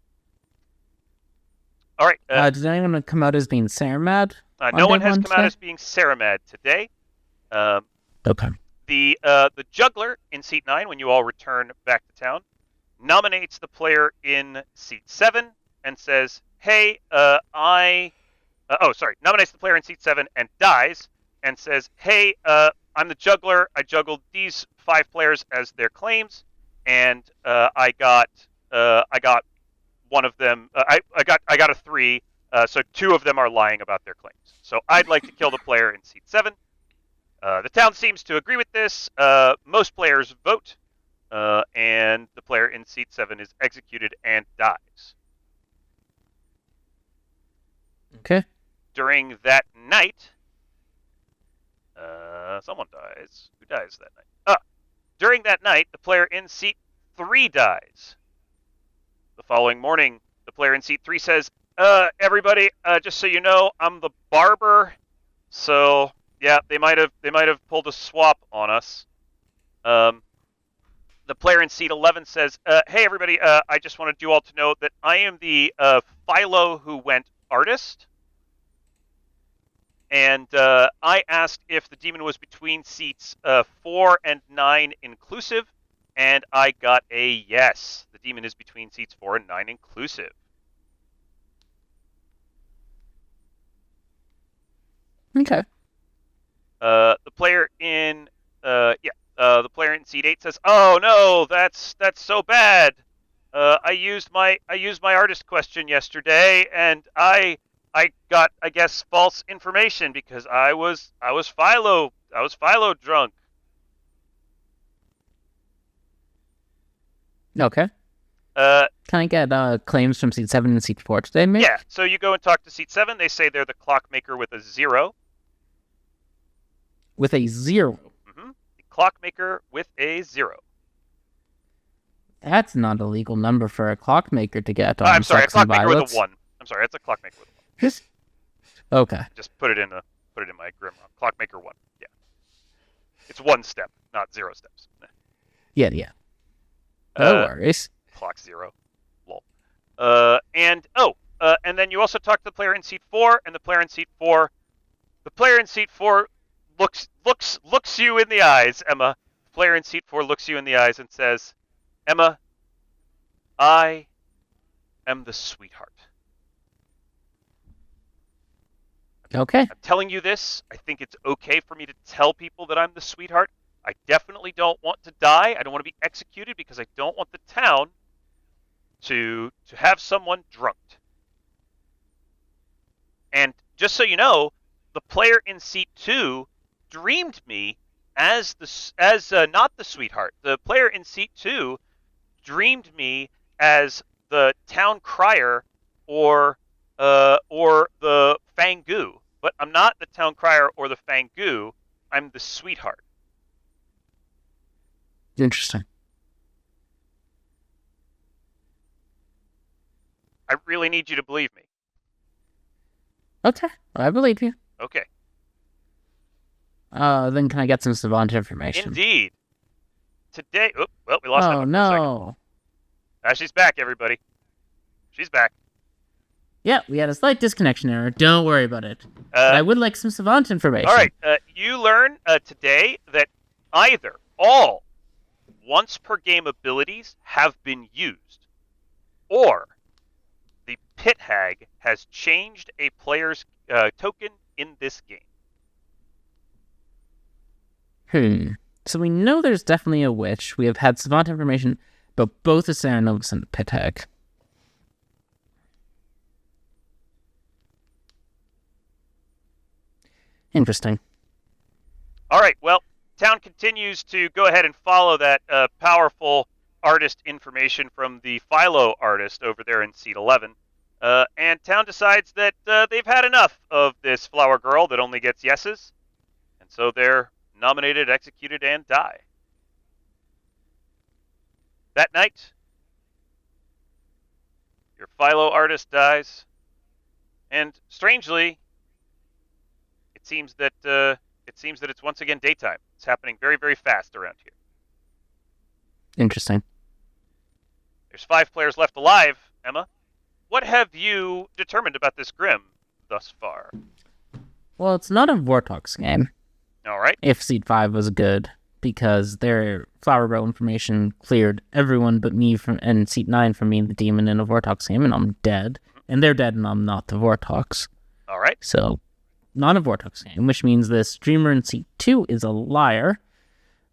All right. Did anyone come out as being Saramad? No one has come out as being Saramad today. Okay. The juggler in seat 9, when you all return back to town, nominates the player in seat 7 and says, hey, nominates the player in seat 7 and dies and says, hey, I'm the juggler. I juggled these 5 players as their claims, and I got one of them. I got a 3, so 2 of them are lying about their claims. So I'd like to kill the player in seat 7. The town seems to agree with this. Most players vote, and the player in seat 7 is executed and dies. Okay. During that night, someone dies. Who dies that night? During that night, the player in seat 3 dies. The following morning, the player in seat 3 says, everybody, just so you know, I'm the barber. So, yeah, they might have pulled a swap on us. The player in seat 11 says, hey, everybody, I just wanted you all to know that I am the Philo who went artist. And I asked if the demon was between seats 4 and 9 inclusive, and I got a yes. The demon is between seats 4 and 9 inclusive. Okay. The player in seat 8 says, "Oh no, that's so bad. I used my artist question yesterday, and I got, I guess, false information because I was Philo drunk." Okay. Can I get claims from seat 7 and seat 4 today, mate? Yeah. So you go and talk to seat 7. They say they're the clockmaker with a 0. With a 0. Mm-hmm. The clockmaker with a 0. That's not a legal number for a clockmaker to get on. I'm sorry, Sects and clockmaker Violets. with a 1. I'm sorry, that's a clockmaker with a 1. Okay. Just put it in my Grimrock. Clockmaker 1. Yeah. It's 1 step, not 0 steps. Yeah. No worries. Clock 0. Lol. And then you also talk to the player in seat 4, and the player in seat 4 looks you in the eyes, Emma. The player in seat 4 looks you in the eyes and says, Emma, I am the sweetheart. Okay. I'm telling you this. I think it's okay for me to tell people that I'm the sweetheart. I definitely don't want to die. I don't want to be executed because I don't want the town to have someone drunked. And just so you know, the player in seat 2 dreamed me as not the sweetheart. The player in seat 2 dreamed me as the town crier or the Fangu. But I'm not the town crier or the Fangu. I'm the sweetheart. Interesting. I really need you to believe me. Okay, I believe you. Okay. Then can I get some savant information? Indeed. Today, we lost Emma for a no. second. She's back, everybody. She's back. Yeah, we had a slight disconnection error. Don't worry about it. But I would like some savant information. All right. You learn today that either all once per game abilities have been used, or the pit hag has changed a player's token in this game. So we know there's definitely a witch. We have had savant information about both the Serenovus and the pit hag. Interesting. All right. Well, town continues to go ahead and follow that powerful artist information from the Philo artist over there in seat 11. And town decides that they've had enough of this flower girl that only gets yeses. And so they're nominated, executed, and die. That night, your Philo artist dies. And strangely, it seems that it's once again daytime. It's happening very, very fast around here. Interesting. There's 5 players left alive, Emma. What have you determined about this Grim thus far? Well, it's not a Vortox game. All right. If seat 5 was good. because their flower row information cleared everyone but me and seat 9 from being the demon in a Vortox game, and I'm dead. And they're dead, and I'm not the Vortox. All right. So, not a Vortox game, which means this dreamer in seat 2 is a liar.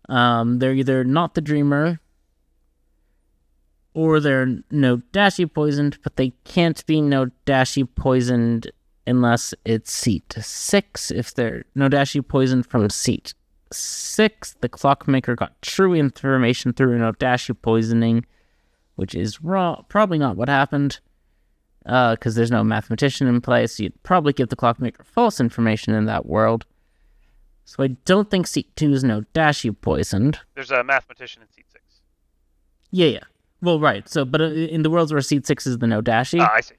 They're either not the dreamer, or they're no Dashi poisoned, but they can't be no Dashi poisoned unless it's seat 6. If they're no Dashi poisoned from seat 6, the clockmaker got true information through no Dashi poisoning, which is wrong. Probably not what happened, because there's no mathematician in place. You'd probably give the clockmaker false information in that world. So I don't think seat 2 is no Dashi poisoned. There's a mathematician in seat 6. Yeah. Well, right. So, but in the worlds where seat 6 is the no Dashi, I see.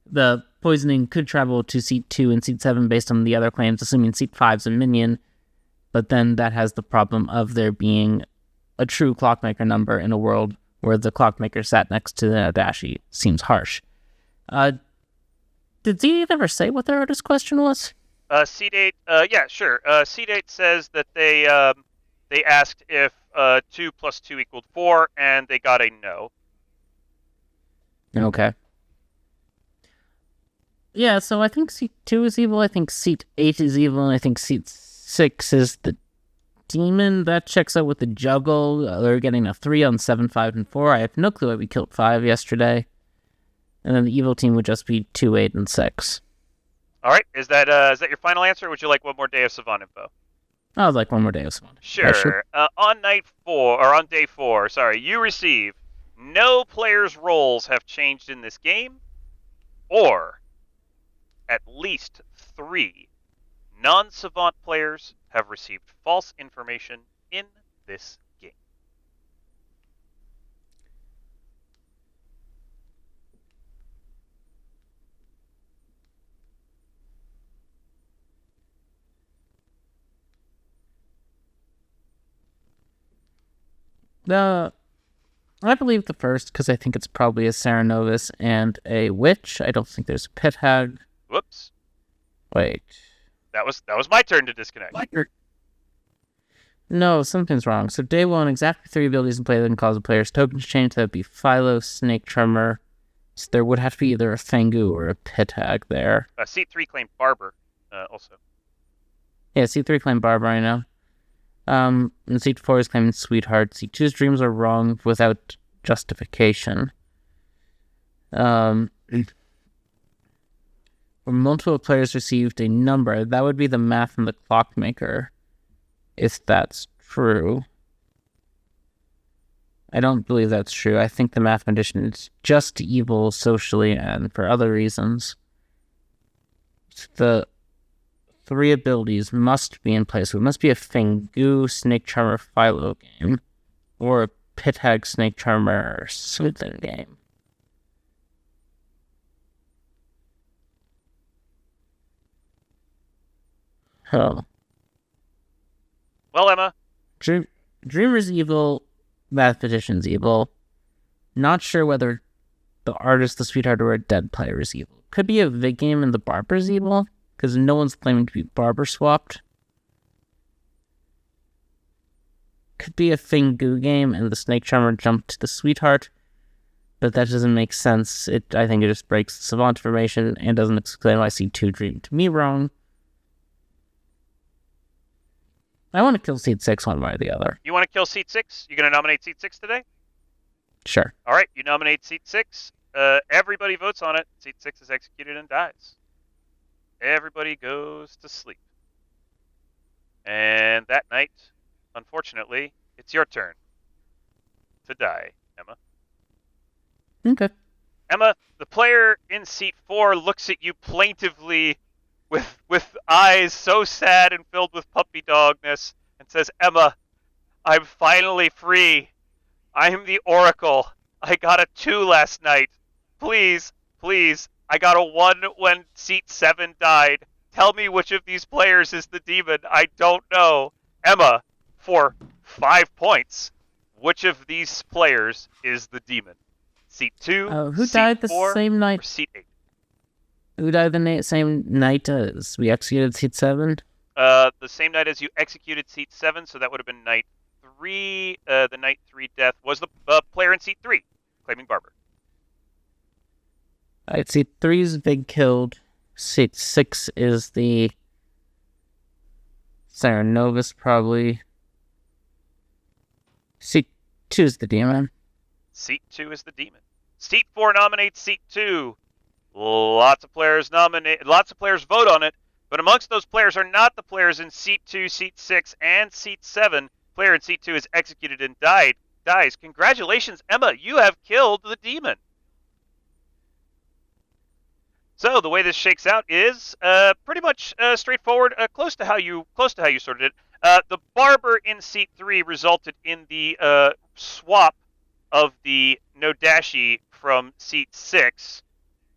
The poisoning could travel to seat 2 and seat 7 based on the other claims, assuming seat 5's a minion. But then that has the problem of there being a true clockmaker number in a world where the clockmaker sat next to the no Dashi. Seems harsh. Did Z ever say what their artist question was? Seat 8, yeah, sure. Seat 8 says that they asked if 2 plus 2 equaled 4, and they got a no. Okay. Yeah, so I think seat 2 is evil, I think seat 8 is evil, and I think seat 6 is the demon. That checks out with the juggle. They're getting a 3 on 7, 5, and 4. I have no clue why we killed 5 yesterday. And then the evil team would just be 2, 8, and 6. All right, is that your final answer, or would you like one more day of Savant info? I would like one more day of Savant. Sure. On day 4, you receive no players' roles have changed in this game, or at least 3 non-Savant players have received false information in this game. I believe the first, because I think it's probably a Serenovus and a witch. I don't think there's a pit hag. Whoops. Wait. That was my turn to disconnect. No, something's wrong. So day 1, exactly 3 abilities in play that can cause a player's token to change. That would be Philo, Snake Charmer. So there would have to be either a Fengu or a pit hag there. Seat 3 claimed Barber, also. Yeah, seat 3 claimed Barber, I know. And seat 4 is claiming Sweetheart. Seat 2's dreams are wrong without justification. Where multiple players received a number, that would be the math and the clockmaker, if that's true. I don't believe that's true. I think the mathematician is just evil socially and for other reasons. The 3 abilities must be in place. So it must be a Fengu, Snake Charmer, Philo game, or a Pit Hag, Snake Charmer, Sleuthing game. Oh. Well, Emma. Dreamer's evil, Mathematician's evil. Not sure whether the artist, the sweetheart, or a dead player is evil. Could be a Vig game and the Barber's evil, because no one's claiming to be Barber swapped. Could be a Fengu game and the Snake Charmer jumped to the sweetheart, but that doesn't make sense. I think it just breaks the Savant information and doesn't explain why C2 dreamed me wrong. I want to kill seat 6 one way or the other. You want to kill seat 6? You going to nominate seat 6 today? Sure. All right, you nominate seat 6. Everybody votes on it. Seat 6 is executed and dies. Everybody goes to sleep. And that night, unfortunately, it's your turn to die, Emma. Okay. Emma, the player in seat 4 looks at you plaintively with eyes so sad and filled with puppy dogness and says, Emma, I'm finally free. I am the Oracle. I got a 2 last night. Please, please, I got a 1 when seat 7 died. Tell me which of these players is the demon. I don't know. Emma, for 5 points, which of these players is the demon? Seat 2, who seat died the 4, same night? or seat 8? Who died the same night as we executed seat 7? the same night as you executed seat 7, so that would have been night 3. The night 3 death was the player in seat 3, claiming Barber. Alright, seat 3 is Vig killed. Seat 6 is the Serenovus, probably. Seat 2 is the demon. Seat 2 is the demon. Seat 4 nominates seat 2. Lots of players vote on it, but amongst those players are not the players in seat 2, seat 6, and seat 7. Player in seat 2 is executed and dies. Congratulations, Emma, you have killed the demon. So the way this shakes out is pretty much straightforward, close to how you sorted it. The Barber in seat 3 resulted in the swap of the Nodashi from seat 6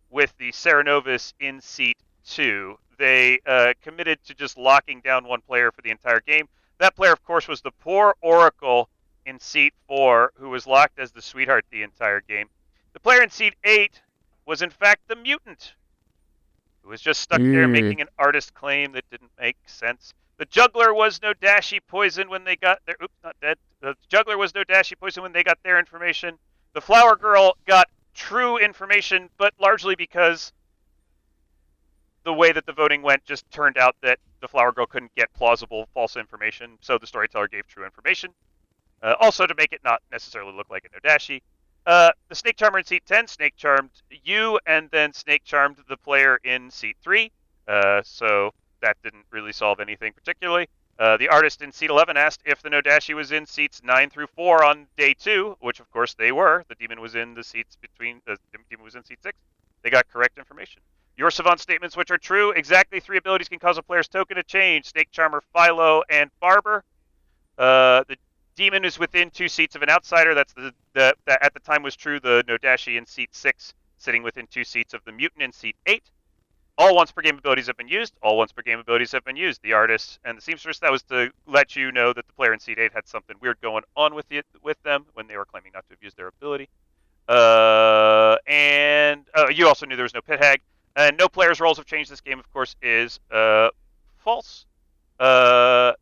with the Serenovus in seat 2. They committed to just locking down one player for the entire game. That player, of course, was the poor Oracle in seat 4, who was locked as the sweetheart the entire game. The player in seat 8 was, in fact, the mutant, who was just stuck there making an artist claim that didn't make sense. The juggler was Nodashi poison when they got their... Oops, not dead. The juggler was Nodashi poison when they got their information. The flower girl got true information, but largely because the way that the voting went just turned out that the flower girl couldn't get plausible false information, so the storyteller gave true information. Also to make it not necessarily look like a Nodashi. The Snake Charmer in seat 10 Snake Charmed you, and then Snake Charmed the player in seat 3. So that didn't really solve anything particularly. The artist in seat 11 asked if the Nodashi was in seats 9 through 4 on day 2, which of course they were. The demon was in the seats between, the demon was in seat 6. They got correct information. Your savant statements, which are true, exactly 3 abilities can cause a player's token to change. Snake Charmer, Philo, and Barber. The demon is within 2 seats of an outsider. That's that at the time was true. The Nodashi in seat 6, sitting within 2 seats of the mutant in seat 8. All once per game abilities have been used. All once per game abilities have been used. The artist and the seamstress, that was to let you know that the player in seat 8 had something weird going on with them when they were claiming not to have used their ability. And you also knew there was no pit hag. And no player's roles have changed this game, of course, is false. No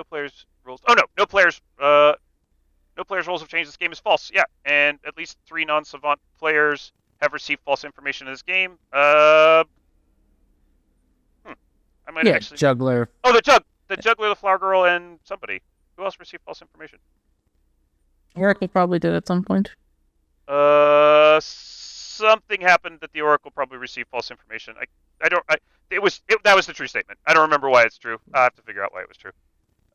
players' roles. Oh no, no players' roles have changed this game is false. Yeah, and at least 3 non-savant players have received false information in this game. I might actually... Juggler. Oh, the juggler, the flower girl, and somebody. Who else received false information? Oracle probably did at some point. Something happened that the Oracle probably received false information. That was the true statement. I don't remember why it's true. I have to figure out why it was true.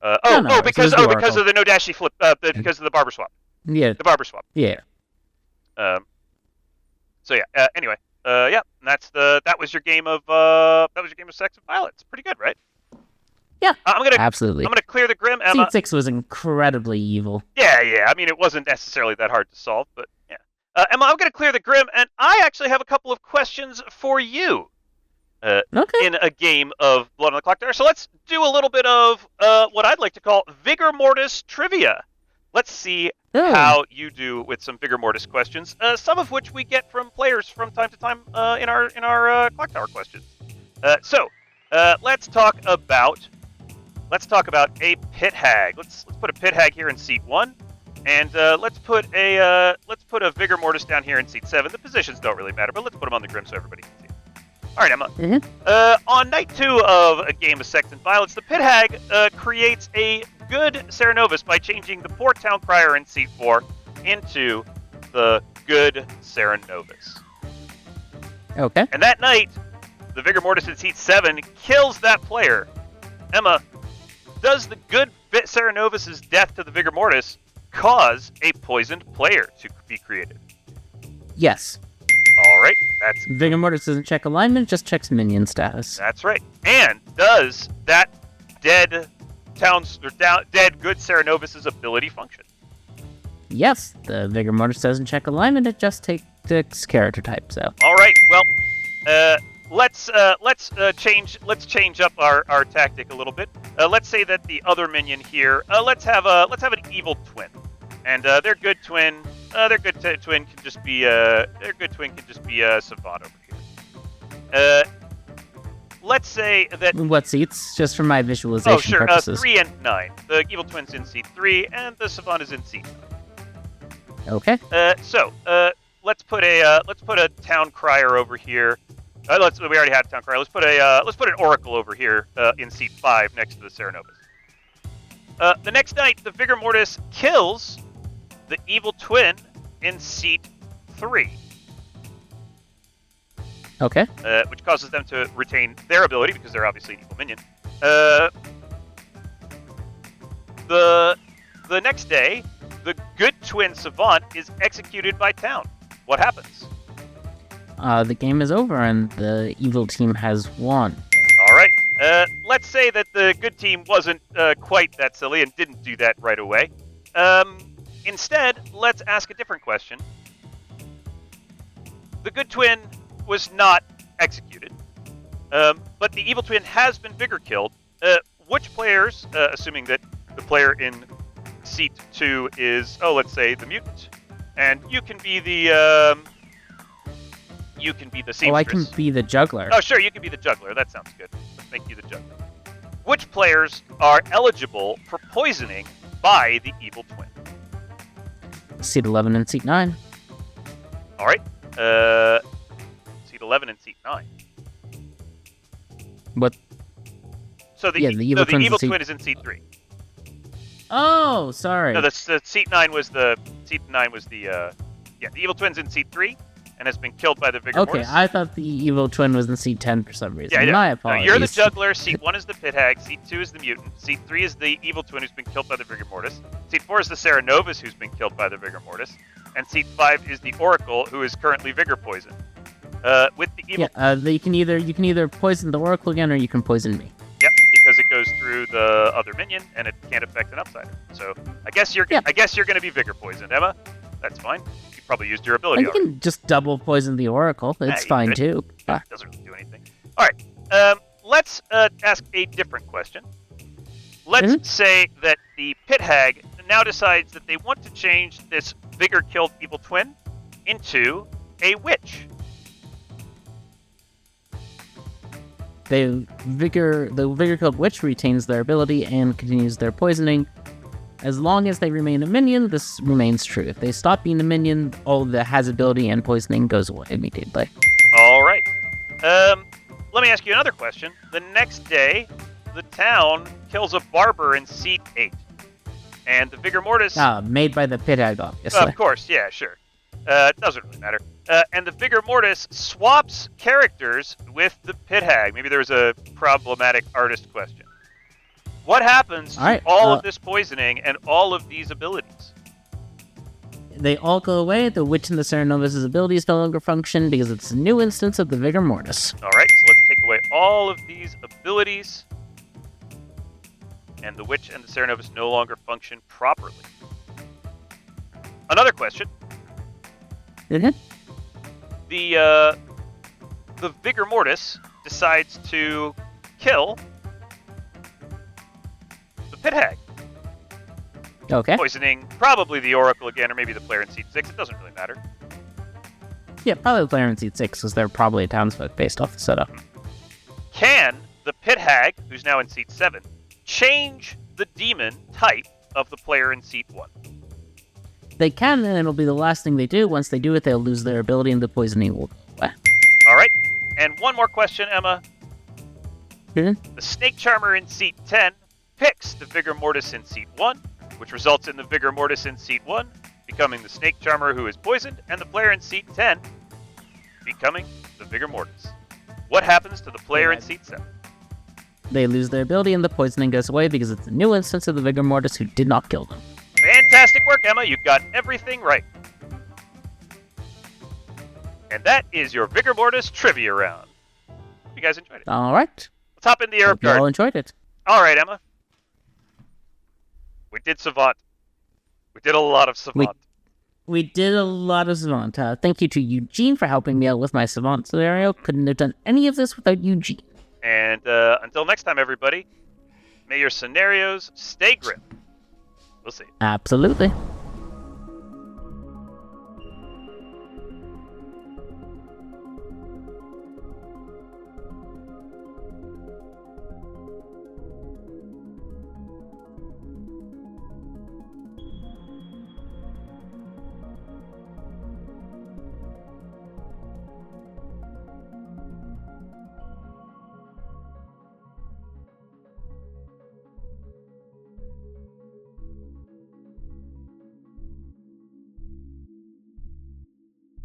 Because of the Nodashi flip, because of the Barber swap. Yeah. The Barber swap. Yeah. Anyway, and that was your game of Sects and Violets. Pretty good, right? Yeah. Absolutely. I'm gonna clear the Grim, Emma. Seat 6 was incredibly evil. Yeah. I mean, it wasn't necessarily that hard to solve, but yeah. Emma, I'm gonna clear the Grim, and I actually have a couple of questions for you. In a game of Blood on the Clocktower. So let's do a little bit of what I'd like to call Vigor Mortis trivia. Let's see how you do with some Vigor Mortis questions, some of which we get from players from time to time in our Clocktower questions. So let's talk about a pit hag. Let's put a pit hag here in seat 1, and let's put a Vigor Mortis down here in seat 7. The positions don't really matter, but let's put them on the Grim so everybody can see. All right, Emma. Mm-hmm. On night 2 of a game of Sects and Violets, the pit hag creates a good Serenovus by changing the poor town crier in seat 4 into the good Serenovus. Okay. And that night, the Vigor Mortis in seat 7 kills that player. Emma, does the good Serenovus' death to the Vigor Mortis cause a poisoned player to be created? Yes. All right, that's... Vigor Mortis doesn't check alignment, just checks minion status. That's right. And does that dead good Serenovus' ability function? Yes, the Vigor Mortis doesn't check alignment, it just takes character type, so... All right, well, let's change up our tactic a little bit. Let's say that the other minion here, let's have an evil twin. And their good twin can just be savant over here. let's say that... What seats? Just for my visualization purposes. 3 and 9. The evil twin's in seat 3, and the savant is in seat 9. Okay. Let's put a town crier over here. We already had a town crier. Let's put an oracle over here in seat 5 next to the Cerenovus. The next night, the Vigor Mortis kills the evil twin in seat 3. Okay. Which causes them to retain their ability because they're obviously an evil minion. The next day, the good twin savant is executed by town. What happens? The game is over and the evil team has won. All right. Let's say that the good team wasn't quite that silly and didn't do that right away. Instead, let's ask a different question. The good twin was not executed, but the evil twin has been Vigor killed. Which players, assuming that the player in seat 2 is, let's say, the mutant, and you can be the seamstress. Oh, I can be the juggler. Oh, sure, you can be the juggler. That sounds good. Let's make you the juggler. Which players are eligible for poisoning by the evil twin? Seat 11 and seat 9. All right. Seat 11 and seat 9. What? So the evil twin is in seat 3. Oh, sorry. No, the seat 9 was the evil twin's in seat 3 and has been killed by the Vigor Mortis. Okay, I thought the evil twin was in seat 10 for some reason. Yeah, My apologies. No, you're the juggler. Seat 1 is the pit hag. Seat 2 is the mutant. Seat 3 is the evil twin who's been killed by the Vigor Mortis. Seat 4 is the Cerenovus who's been killed by the Vigor Mortis. And seat 5 is the Oracle who is currently Vigor poisoned. With the evil... Yeah, you can either poison the Oracle again or you can poison me. Yep, because it goes through the other minion and it can't affect an outsider. So I guess you're going to be Vigor poisoned, Emma. That's fine. You probably used your ability already. You can just double poison the Oracle. It's fine too. It doesn't really do anything. All right. Let's ask a different question. Let's say that the pit hag now decides that they want to change this Vigor killed evil twin into a witch. The Vigor killed witch retains their ability and continues their poisoning. As long as they remain a minion, this remains true. If they stop being a minion, all the has ability and poisoning goes away immediately. All right. Let me ask you another question. The next day, the town kills a barber in seat 8. And the Vigor Mortis... made by the pit hag, obviously. Of course, yeah, sure. It doesn't really matter. And the Vigor Mortis swaps characters with the pit hag. Maybe there was a problematic artist question. What happens to all of this poisoning and all of these abilities? They all go away. The witch and the Cerenovus' abilities no longer function because it's a new instance of the Vigor Mortis. All right, so let's take away all of these abilities. And the witch and the Cerenovus no longer function properly. Another question. Mm-hmm. The Vigor Mortis decides to kill the pit hag. Okay. Poisoning probably the Oracle again, or maybe the player in seat 6. It doesn't really matter. Yeah, probably the player in seat 6, because they're probably a townsfolk based off the setup. Can the pit hag, who's now in seat 7, change the demon type of the player in seat 1? They can, and it'll be the last thing they do. Once they do it, they'll lose their ability, and the poisoning will go away. All right. And one more question, Emma. Mm-hmm. The Snake Charmer in seat 10 picks the Vigor Mortis in seat 1, which results in the Vigor Mortis in seat 1 becoming the Snake Charmer who is poisoned, and the player in seat 10 becoming the Vigor Mortis. What happens to the player in seat 7? They lose their ability, and the poisoning goes away because it's a new instance of the Vigor Mortis who did not kill them. Fantastic work, Emma. You got everything right. And that is your Vigor Mortis trivia round. Hope you guys enjoyed it. All right. Let's hop in the Arab Guard. You all enjoyed it. All right, Emma. We did Savant. We did a lot of Savant. We did a lot of Savant. Thank you to Eugene for helping me out with my Savant scenario. Couldn't have done any of this without Eugene. And until next time, everybody, may your scenarios stay grim. We'll see. Absolutely.